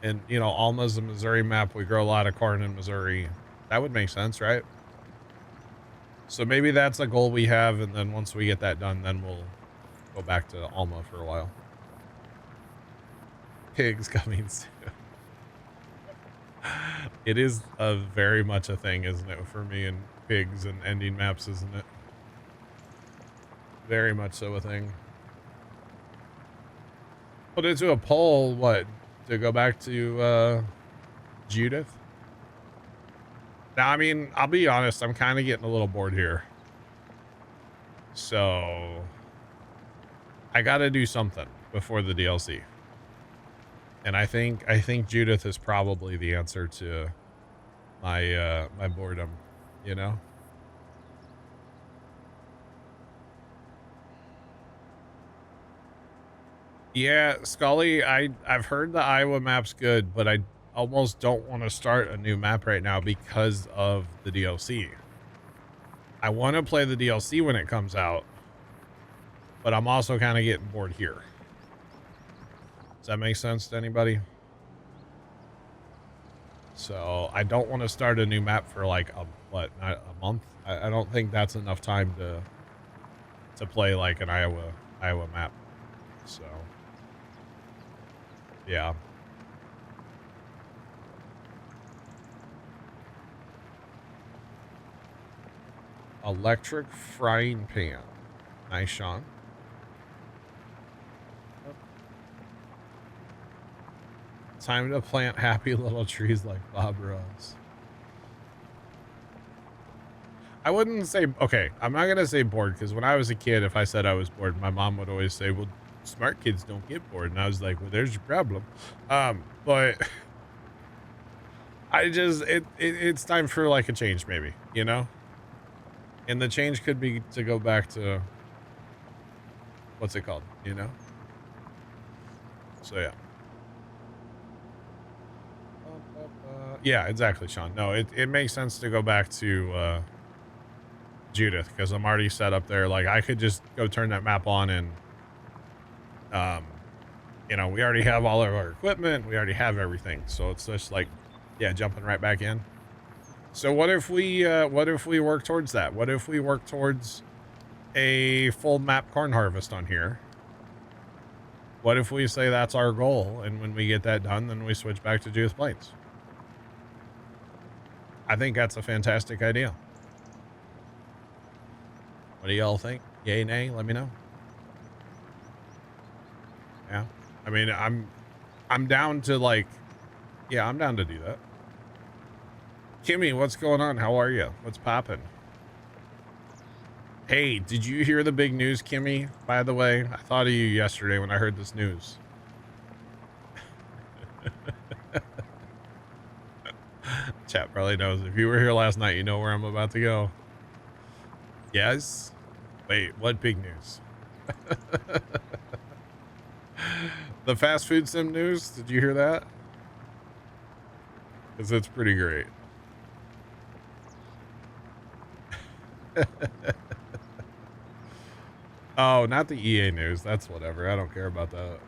and you know, Alma's a Missouri map. We grow a lot of corn in Missouri. That would make sense, right? So maybe that's a goal we have. And then once we get that done, then we'll go back to Alma for a while. Pigs coming soon. It is very much a thing, isn't it, for me and pigs and ending maps, isn't it? Very much so a thing. Put it to a poll, what? To go back to Judith? Now, I mean, I'll be honest, I'm kind of getting a little bored here. So I got to do something before the DLC. And I think Judith is probably the answer to my my boredom, you know? Yeah, Scully, I've heard the Iowa map's good, but I almost don't want to start a new map right now because of the DLC. I want to play the DLC when it comes out, but I'm also kind of getting bored here. Does that make sense to anybody? So I don't want to start a new map for like a month. I don't think that's enough time to play like an Iowa map. So yeah. Electric frying pan. Nice, Sean. Time to plant happy little trees like Bob Ross. I wouldn't say, okay, I'm not going to say bored, because when I was a kid, if I said I was bored, my mom would always say, well, smart kids don't get bored. And I was like, well, there's your problem. But I just, it's time for like a change, maybe, you know? And the change could be to go back to, what's it called, you know? So, yeah. Yeah, exactly, Sean. No, it makes sense to go back to Judith, because I'm already set up there. Like, I could just go turn that map on and, you know, we already have all of our equipment. We already have everything. So it's just like, yeah, jumping right back in. So what if we work towards that? What if we work towards a full map corn harvest on here? What if we say that's our goal, and when we get that done, then we switch back to Judith Plains? I think that's a fantastic idea. What do y'all think? Yay, nay? Let me know. Yeah. I mean, I'm down to like, yeah, I'm down to do that. Kimmy, what's going on? How are you? What's poppin'? Hey, did you hear the big news, Kimmy? By the way, I thought of you yesterday when I heard this news. Chat probably knows. If you were here last night, you know where I'm about to go. Yes? Wait, what big news? The fast food sim news? Did you hear that? Because it's pretty great. Oh, not the EA news. That's whatever. I don't care about that.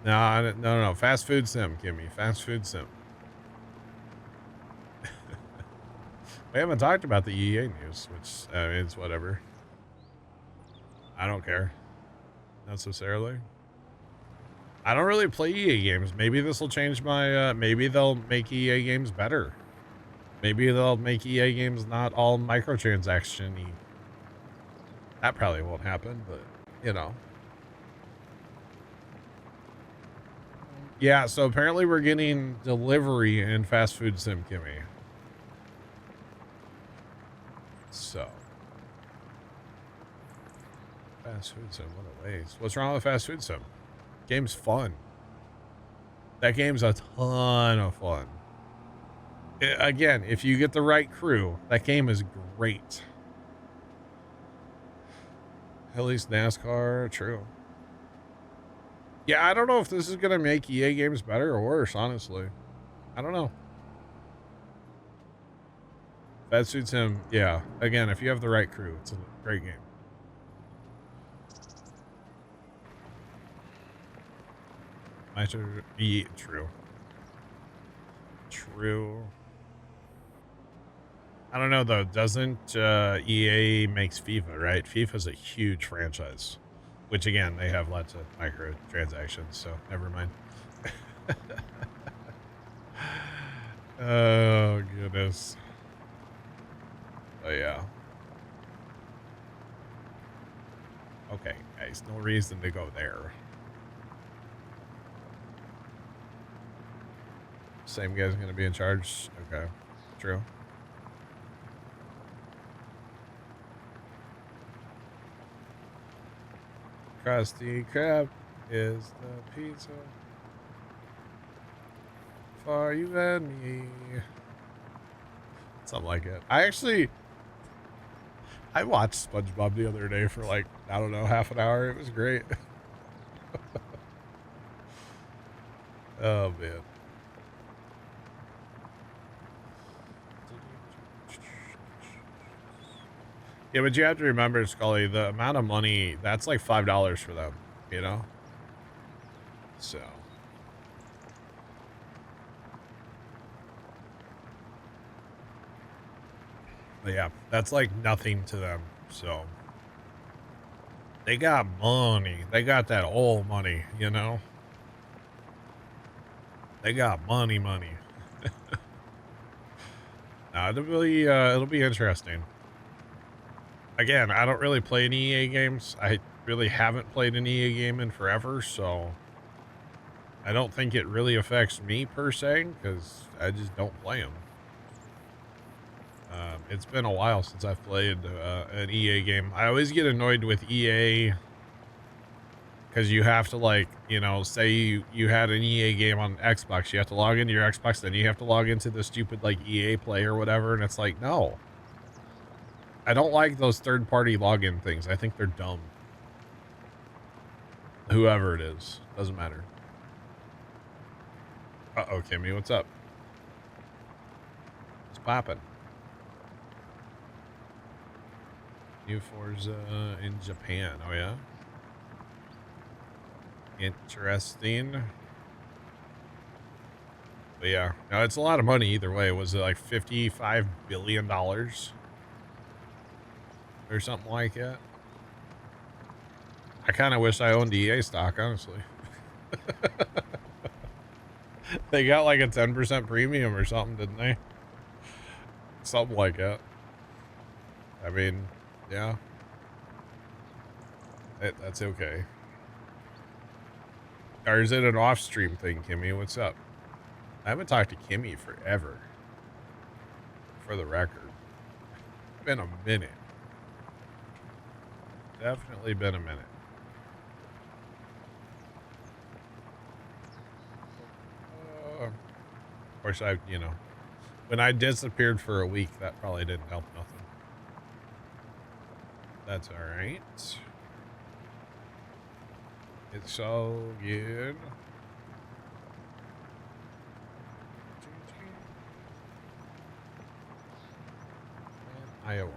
No. Fast food sim, Kimmy. Fast food sim. We haven't talked about the EA news, which it's whatever. I don't care necessarily. I don't really play EA games. Maybe this will change my, maybe they'll make EA games better. Maybe they'll make EA games not all microtransaction-y. That probably won't happen, but, you know. Yeah, so apparently we're getting delivery in fast food sim, Kimmy. So. Fast food sim, what a waste. What's wrong with fast food sim? Game's fun. That game's a ton of fun. Again, if you get the right crew, that game is great. At least NASCAR, true. Yeah, I don't know if this is going to make EA games better or worse, honestly. I don't know. That suits him. Yeah. Again, if you have the right crew, it's a great game. True. True. I don't know, though. Doesn't EA makes FIFA, right? FIFA's a huge franchise. Which, again, they have lots of microtransactions, so never mind. Oh, goodness. Oh, yeah. Okay, guys, no reason to go there. Same guy's going to be in charge? Okay, true. Krusty Krab is the pizza for you and me. Something like it. I watched SpongeBob the other day for like, I don't know, half an hour. It was great. Oh, man. Yeah, but you have to remember, Scully, the amount of money, that's like $5 for them, you know? So. But yeah, that's like nothing to them, so. They got money. They got that old money, you know? They got money. No, It'll be interesting. Again, I don't really play any EA games. I really haven't played an EA game in forever, so I don't think it really affects me per se, because I just don't play them. It's been a while since I've played an EA game. I always get annoyed with EA because you have to, like, you know, say you had an EA game on Xbox. You have to log into your Xbox, then you have to log into the stupid, like, EA Play or whatever, and it's like, no. I don't like those third-party login things. I think they're dumb. Whoever it is. Doesn't matter. Uh-oh, Kimmy, what's up? What's poppin'? New Forza in Japan. Oh, yeah? Interesting. But yeah, no, it's a lot of money either way. Was it like $55 billion? Or something like that? I kind of wish I owned EA stock, honestly. They got like a 10% premium or something, didn't they? Something like that. I mean, yeah. That's okay. Or is it an off-stream thing, Kimmy? What's up? I haven't talked to Kimmy forever. For the record. It's been a minute. Definitely been a minute. Of course, you know, when I disappeared for a week, that probably didn't help nothing. That's all right. It's all good. Iowa.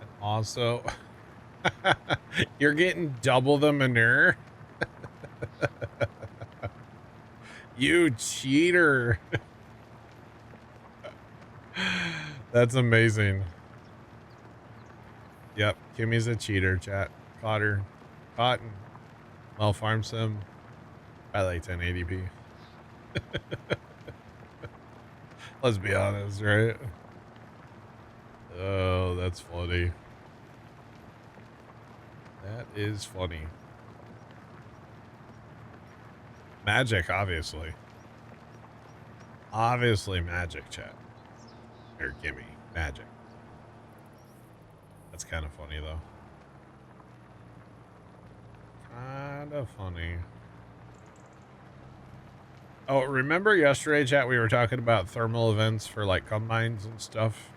And also, you're getting double the manure. You cheater. That's amazing. Yep, Kimmy's a cheater, chat. Caught her. Cotton. Well, farm sim. I like 1080p. Let's be honest, right? Oh, that's funny. That is funny. Magic, obviously. Obviously magic, chat. Or gimme. Magic. That's kind of funny, though. Kind of funny. Oh, remember yesterday, chat, we were talking about thermal events for, like, combines and stuff?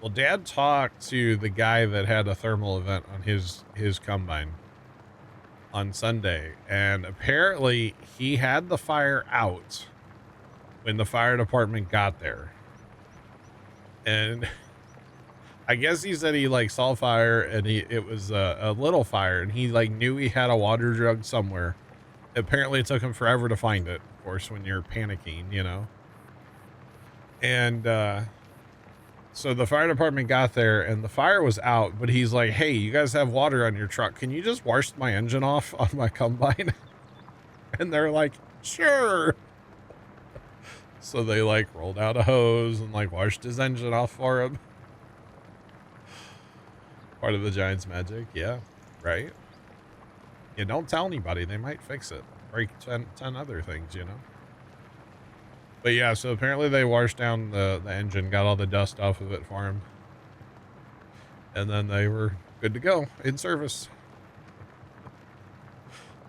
Well, Dad talked to the guy that had a thermal event on his combine on Sunday, and apparently he had the fire out when the fire department got there. And I guess he said he, like, saw fire, and it was a little fire, and he, like, knew he had a water jug somewhere. Apparently it took him forever to find it, of course, when you're panicking, you know. And so the fire department got there, and the fire was out, but he's like, hey, you guys have water on your truck. Can you just wash my engine off on my combine? And they're like, sure. So they, like, rolled out a hose and, like, washed his engine off for him. Part of the Giants' magic, yeah, right? Yeah, don't tell anybody. They might fix it. Break 10 other things, you know? But yeah, so apparently they washed down the engine, got all the dust off of it for him. And then they were good to go in service.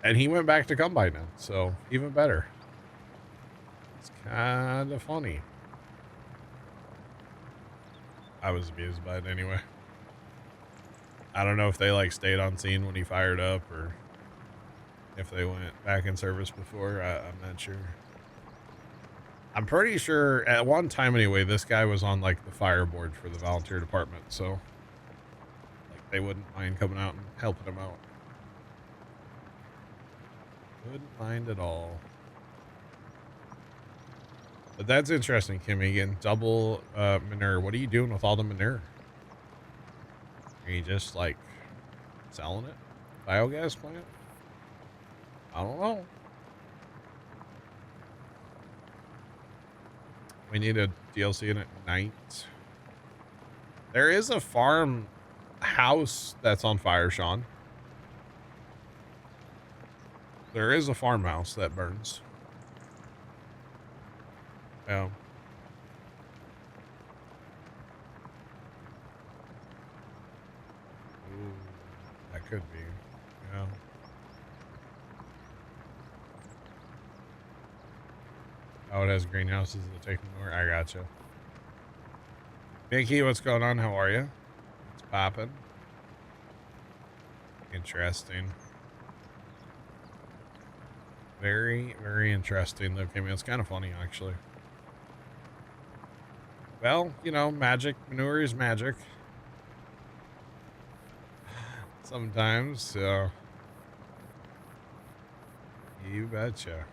And he went back to combine now, so even better. It's kind of funny. I was amused by it anyway. I don't know if they, like, stayed on scene when he fired up or if they went back in service before. I'm not sure. I'm pretty sure at one time anyway, this guy was on, like, the fire board for the volunteer department, so, like, they wouldn't mind coming out and helping him out. Wouldn't mind at all. But that's interesting, Kimmy, getting double manure. What are you doing with all the manure? Are you just, like, selling it? Biogas plant? I don't know. We need a DLC in at night. There is a farm house that's on fire, Sean. There is a farmhouse that burns. Yeah. Ooh, that could be. Yeah. Oh, it has greenhouses that take more. I gotcha. Mickey, what's going on? How are you? It's popping. Interesting. Very, very interesting. Look, I mean, it's kind of funny, actually. Well, you know, magic. Manure is magic. Sometimes, so. You betcha.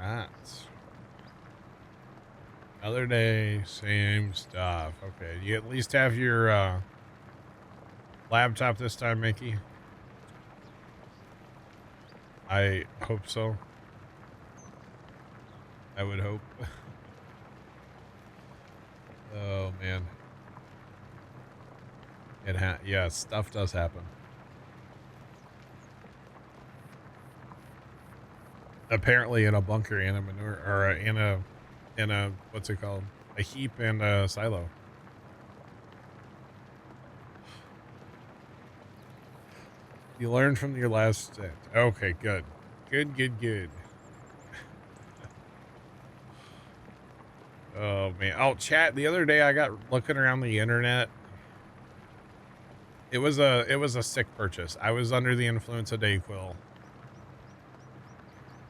All right. Another day, same stuff. Okay, you at least have your laptop this time, Mickey? I hope so. I would hope. Oh, man. Yeah, stuff does happen. Apparently in a bunker, in a manure, or in a, what's it called? A heap and a silo. You learned from your last stint. Okay, good. Good. Oh, man. Oh, chat. The other day I got looking around the internet. It was a sick purchase. I was under the influence of Dayquil.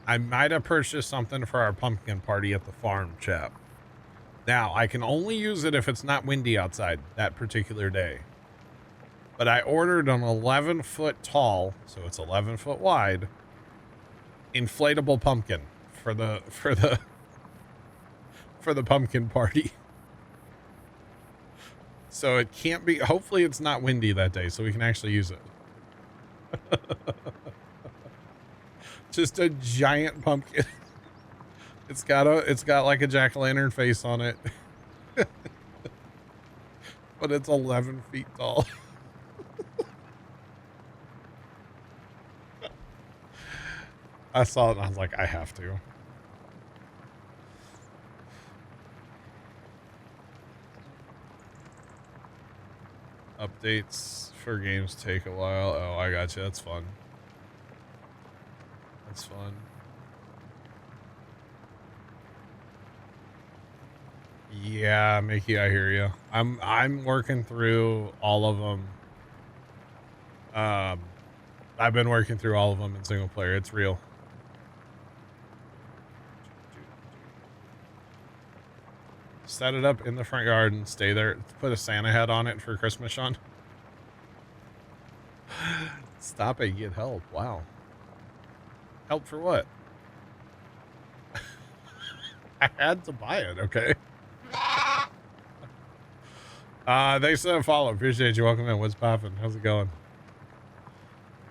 I might have purchased something for our pumpkin party at the farm, chap. Now, I can only use it if it's not windy outside that particular day. But I ordered an 11-foot tall, so it's 11 foot wide, inflatable pumpkin for the pumpkin party. So it can't be, hopefully it's not windy that day so we can actually use it. Just a giant pumpkin. It's got like a jack-o'-lantern face on it. But it's 11 feet tall. I saw it and I was like, I have to. Updates for games take a while. Oh, I got you. That's fun. That's fun. Yeah, Mickey, I hear you. I'm working through all of them. I've been working through all of them in single player. It's real. Set it up in the front yard and stay there. Put a Santa hat on it for Christmas, Sean. Stop it. Get help. Wow. Help for what? I had to buy it. Okay. Thanks for the follow. Appreciate you. Welcome in. What's poppin'? How's it going?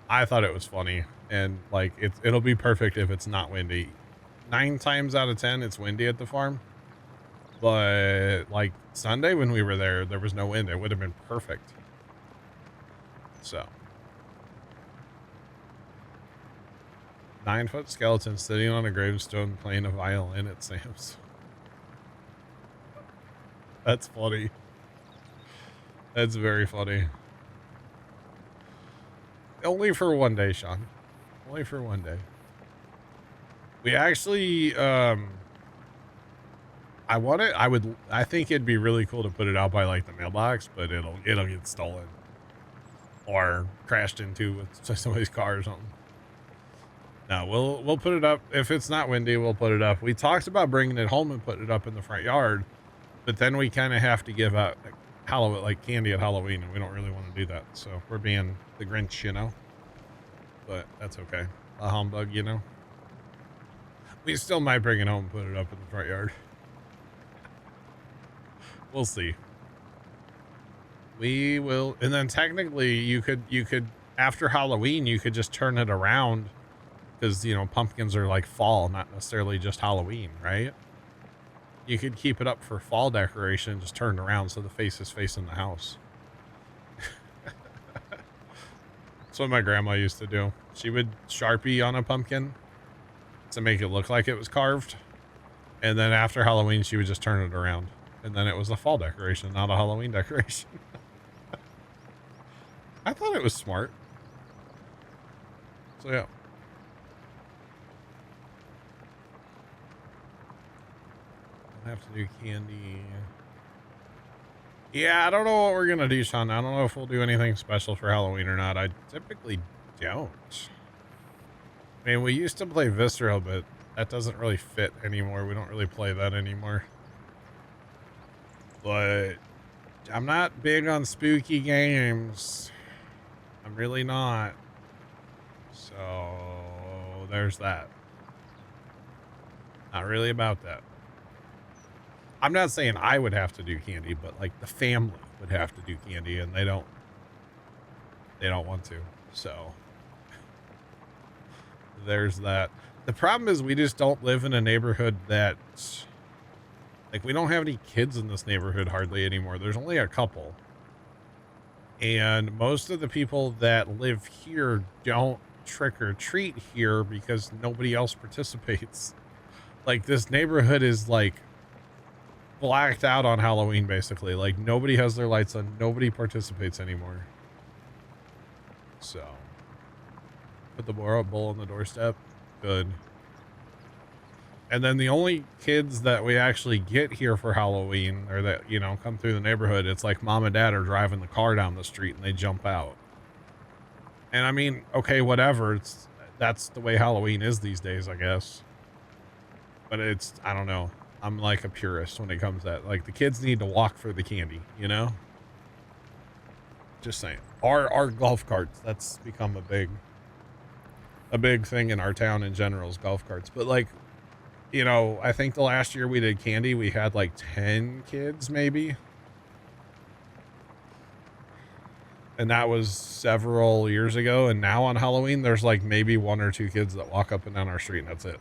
I thought it was funny, and like it'll be perfect if it's not windy. 9 times out of 10, it's windy at the farm. But like Sunday when we were there, there was no wind. It would have been perfect. So 9-foot skeleton sitting on a gravestone playing a violin at Sam's. That's funny. That's very funny. Only for one day, Sean. Only for one day. We actually, I think it'd be really cool to put it out by like the mailbox, but it'll get stolen or crashed into with somebody's car or something. No, we'll put it up. If it's not windy, we'll put it up. We talked about bringing it home and putting it up in the front yard, but then we kind of have to give out like candy at Halloween, and we don't really want to do that. So we're being the Grinch, you know, but that's okay. A humbug, you know. We still might bring it home and put it up in the front yard. We'll see. We will, and then technically you could after Halloween, you could just turn it around because, you know, pumpkins are like fall, not necessarily just Halloween, right? You could keep it up for fall decoration, just turn it around so the face is facing the house. That's what my grandma used to do. She would Sharpie on a pumpkin to make it look like it was carved. And then after Halloween, she would just turn it around. And then it was a fall decoration, not a Halloween decoration. I thought it was smart. So, yeah. I'll have to do candy. Yeah, I don't know what we're going to do, Sean. I don't know if we'll do anything special for Halloween or not. I typically don't. I mean, we used to play Visceral, but that doesn't really fit anymore. We don't really play that anymore. But I'm not big on spooky games. I'm really not. So there's that. Not really about that. I'm not saying I would have to do candy, but like the family would have to do candy, and they don't want to. So there's that. The problem is we just don't live in a neighborhood that, like, we don't have any kids in this neighborhood hardly anymore. There's only a couple. And most of the people that live here don't trick or treat here because nobody else participates. Like, this neighborhood is like blacked out on Halloween, basically. Like, nobody has their lights on. Nobody participates anymore. So, put the bull on the doorstep. Good. And then the only kids that we actually get here for Halloween, or that, you know, come through the neighborhood, it's like mom and dad are driving the car down the street and they jump out. And I mean, okay, whatever. That's the way Halloween is these days, I guess. But it's, I don't know. I'm like a purist when it comes to that. Like, the kids need to walk for the candy, you know? Just saying. Our golf carts, that's become a big thing in our town in general, is golf carts. But like, you know, I think the last year we did candy, we had like 10 kids maybe. And that was several years ago. And now on Halloween, there's like maybe 1 or 2 kids that walk up and down our street, and that's it.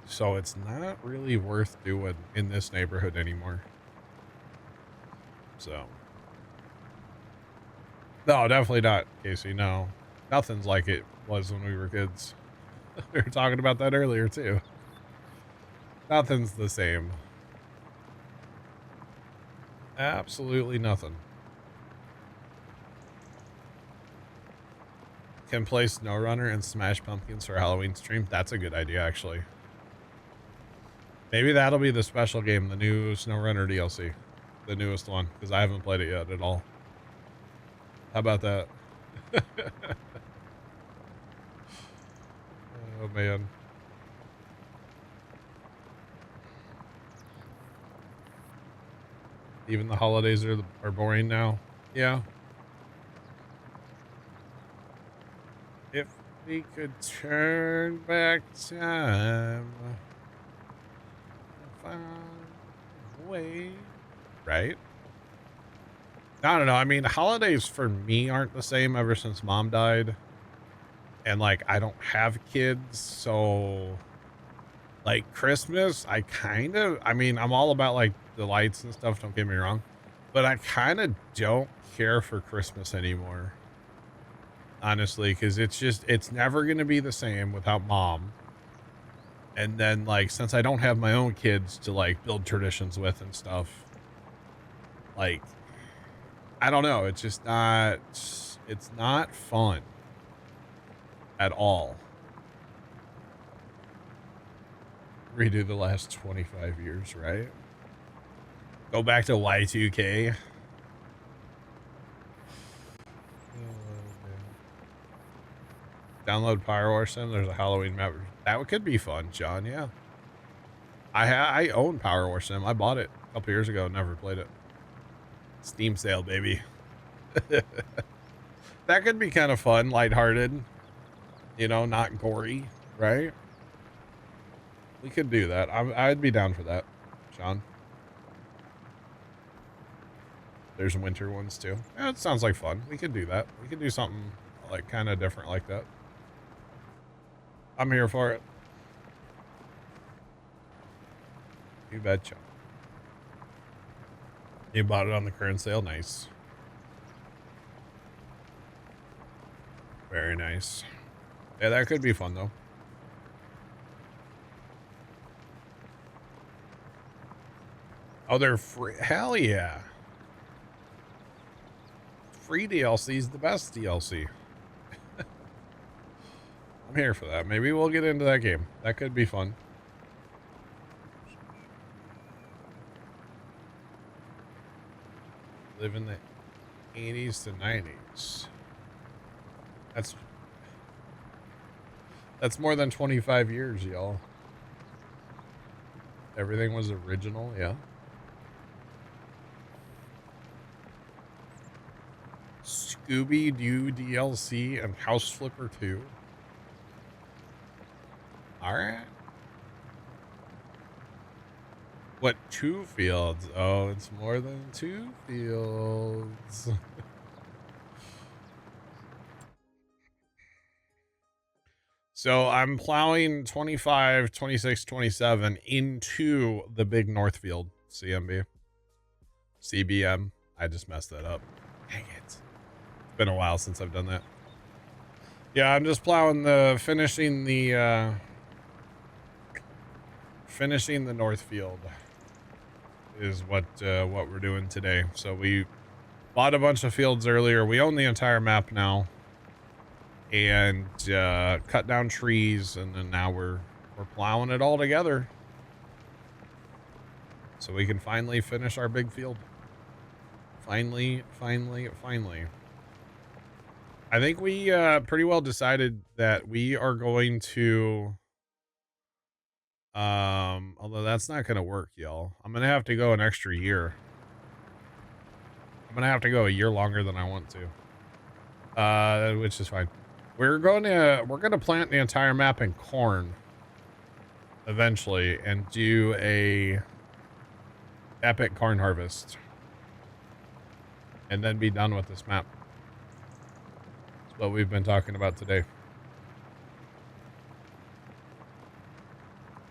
So it's not really worth doing in this neighborhood anymore. So. No, definitely not, Casey. No. Nothing's like it was when we were kids. We were talking about that earlier, too. Nothing's the same. Absolutely nothing. Can play SnowRunner and Smash Pumpkins for Halloween stream. That's a good idea, actually. Maybe that'll be the special game, the new SnowRunner DLC. The newest one, because I haven't played it yet at all. How about that? Oh, man. Even the holidays are boring now. Yeah. If we could turn back time, find a way. Right? I don't know. I mean, holidays for me aren't the same ever since mom died. And like, I don't have kids, so like Christmas, I mean, I'm all about like the lights and stuff, don't get me wrong, but I kind of don't care for Christmas anymore, honestly, because it's never going to be the same without mom. And then like, since I don't have my own kids to like build traditions with and stuff, like, I don't know, it's not fun at all. Redo the last 25 years, right? Go back to Y2K. Download Power Wash Sim. There's a Halloween map. That could be fun, John. Yeah. I own Power Wash Sim. I bought it a couple years ago. Never played it. Steam sale, baby. That could be kind of fun, lighthearted. You know, not gory, right? We could do that. I'd be down for that, Sean. There's winter ones too. Yeah, it sounds like fun. We could do that. We could do something like kind of different like that. I'm here for it. You betcha. You bought it on the current sale. Nice. Very nice. Yeah, that could be fun though. Oh, they're free. Hell yeah. Free DLC is the best DLC. I'm here for that. Maybe we'll get into that game. That could be fun. Live in the 80s to 90s. That's more than 25 years, y'all. Everything was original, yeah. Scooby-Doo DLC and House Flipper 2. Alright. What, 2 fields? Oh, it's more than 2 fields. So I'm plowing 25, 26, 27 into the big north field. CMB. CBM. I just messed that up. Dang it. It's been a while since I've done that. Yeah, I'm just plowing finishing the north field is what we're doing today. So we bought a bunch of fields earlier. We own the entire map now. And cut down trees, and then now we're plowing it all together so we can finally finish our big field. Finally. I think we pretty well decided that we are going to although that's not gonna work, y'all. I'm gonna have to go an extra year. I'm gonna have to go a year longer than I want to, which is fine. We're gonna plant the entire map in corn eventually and do a epic corn harvest and then be done with this map. That's what we've been talking about today.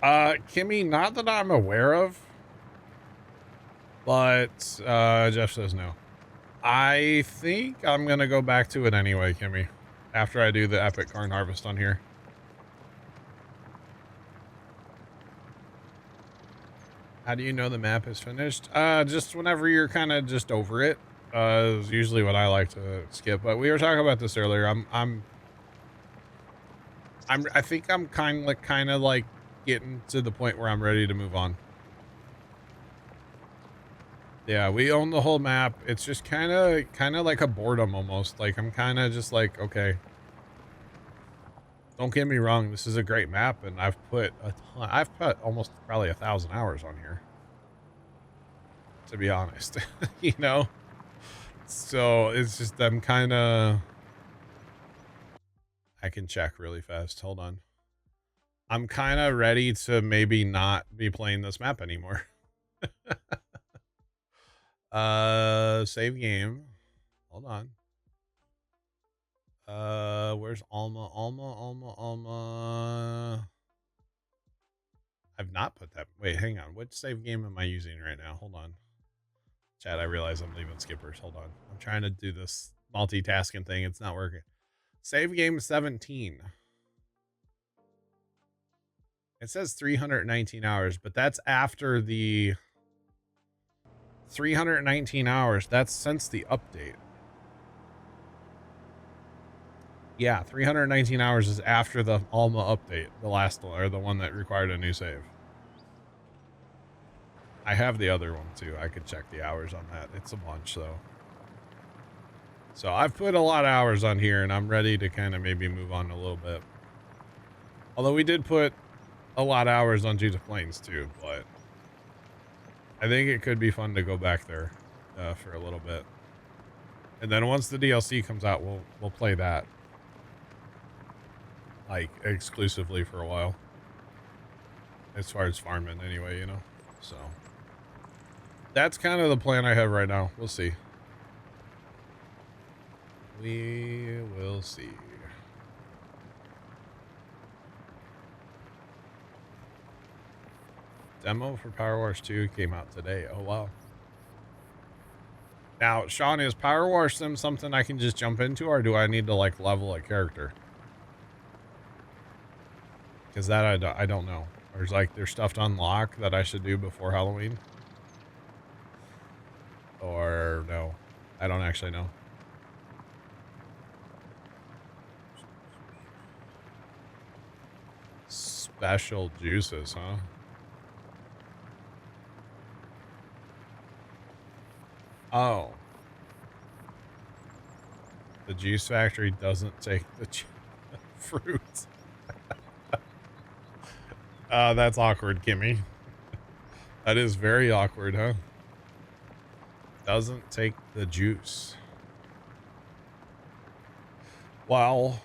Kimmy, not that I'm aware of, but Jeff says no. I think I'm gonna go back to it anyway, Kimmy, after I do the epic corn harvest on here. How do you know the map is finished? Just whenever you're kind of just over it, is usually what I like to skip. But we were talking about this earlier. I think I'm kind of like getting to the point where I'm ready to move on. Yeah, we own the whole map. It's just kind of like a boredom almost. Like I'm kind of just like, okay. Don't get me wrong, this is a great map, and I've put almost probably 1,000 hours on here, to be honest. You know, so it's just I can check really fast. Hold on. I'm kind of ready to maybe not be playing this map anymore. Save game. Hold on. Where's Alma? I've not put that. Wait, hang on. Which save game am I using right now? Hold on. Chat, I realize I'm leaving skippers. Hold on. I'm trying to do this multitasking thing. It's not working. Save game 17. It says 319 hours, but that's after the 319 hours. That's since the update. Yeah, 319 hours is after the Alma update, the last one, or the one that required a new save. I have the other one too. I could check the hours on that. It's a bunch though. So I've put a lot of hours on here, and I'm ready to kind of maybe move on a little bit. Although we did put a lot of hours on Juice of Plains too, but I think it could be fun to go back there for a little bit. And then once the DLC comes out, we'll play that. Like exclusively for a while, as far as farming anyway, you know. So that's kind of the plan I have right now. We'll see. We will see. Demo for Power Wash 2 came out today. Oh, wow. Now, Sean, is Power Wash Sim something I can just jump into, or do I need to, like, level a character? Because that I don't know. There's stuff to unlock that I should do before Halloween. Or no, I don't actually know. Special juices, huh? Oh. The juice factory doesn't take the fruits. That's awkward, Kimmy. That is very awkward, huh? Doesn't take the juice. Wow.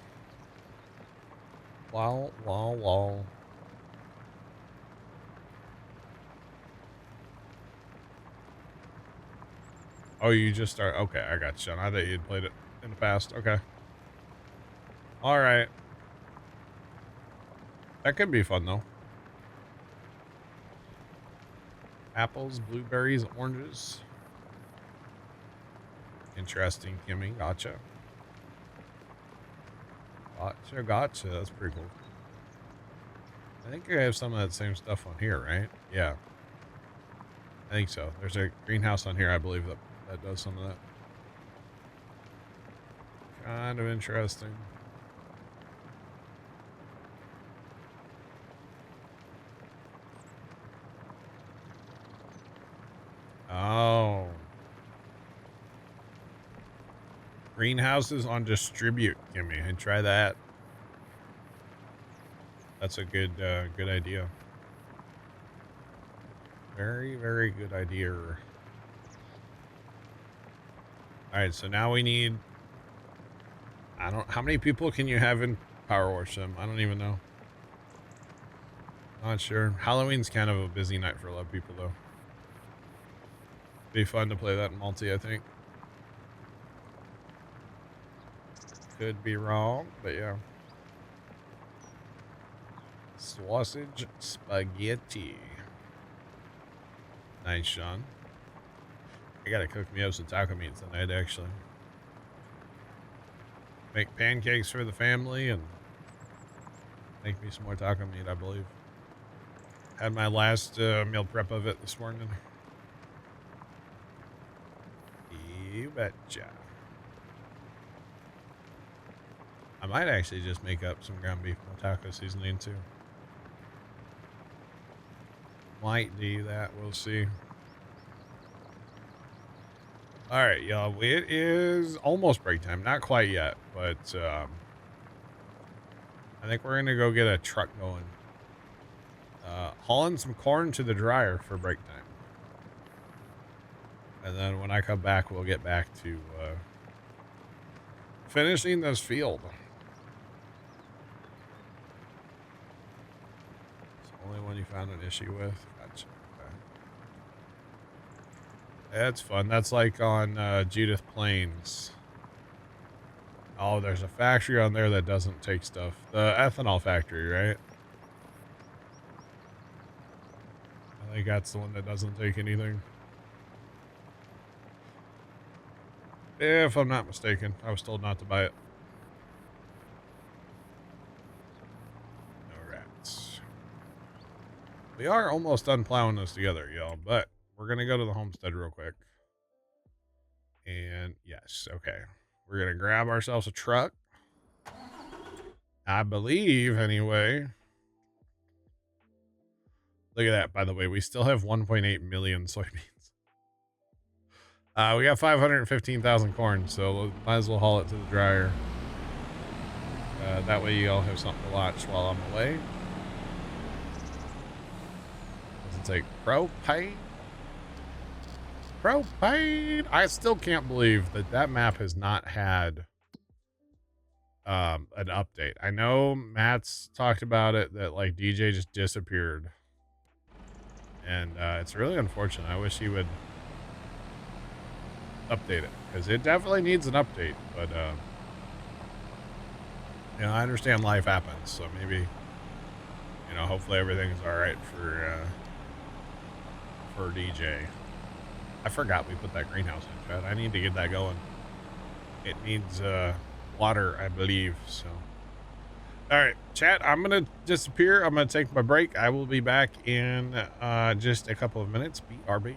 Wow, wow, wow. Oh, you just start. Okay, I got you. I thought you'd played it in the past. Okay. All right. That could be fun, though. Apples, blueberries, oranges. Interesting, Kimmy. Gotcha. Gotcha. That's pretty cool. I think I have some of that same stuff on here, right? Yeah. I think so. There's a greenhouse on here, I believe, that does some of that. Kind of interesting. Oh. Greenhouses on distribute. Gimme, and try that. That's a good idea. Very, very good idea. All right, so now we need. How many people can you have in Power Wash Sim? I don't even know. Not sure. Halloween's kind of a busy night for a lot of people, though. Be fun to play that in multi, I think. Could be wrong, but yeah. Sausage spaghetti. Nice, Sean. I gotta cook me up some taco meat tonight, actually. Make pancakes for the family and make me some more taco meat, I believe. Had my last meal prep of it this morning. You betcha. I might actually just make up some ground beef and taco seasoning too. Might do that. We'll see. All right, y'all. It is almost break time. Not quite yet, but I think we're going to go get a truck going. Hauling some corn to the dryer for break time. And then when I come back, we'll get back to finishing this field. It's the only one you found an issue with. Gotcha. Okay. That's fun. That's like on Judith Plains. Oh, there's a factory on there that doesn't take stuff. The ethanol factory, right? I think that's the one that doesn't take anything. If I'm not mistaken. I was told not to buy it. No rats. We are almost done plowing this together, y'all, but we're going to go to the homestead real quick. And yes, okay. We're going to grab ourselves a truck. I believe, anyway. Look at that, by the way. We still have 1.8 million soybeans. We got 515,000 corn, so might as well haul it to the dryer. That way you all have something to watch while I'm away. Doesn't take propane. Propane! I still can't believe that map has not had an update. I know Matt's talked about it, that like DJ just disappeared. And it's really unfortunate. I wish he would update it, because it definitely needs an update, but You know, I understand life happens, so maybe, you know, hopefully everything's all right for DJ. I forgot we put that greenhouse in, Chad. I need to get that going. It needs water, I believe. So, all right, chat. I'm gonna disappear. I'm gonna take my break. I will be back in just a couple of minutes. BRB.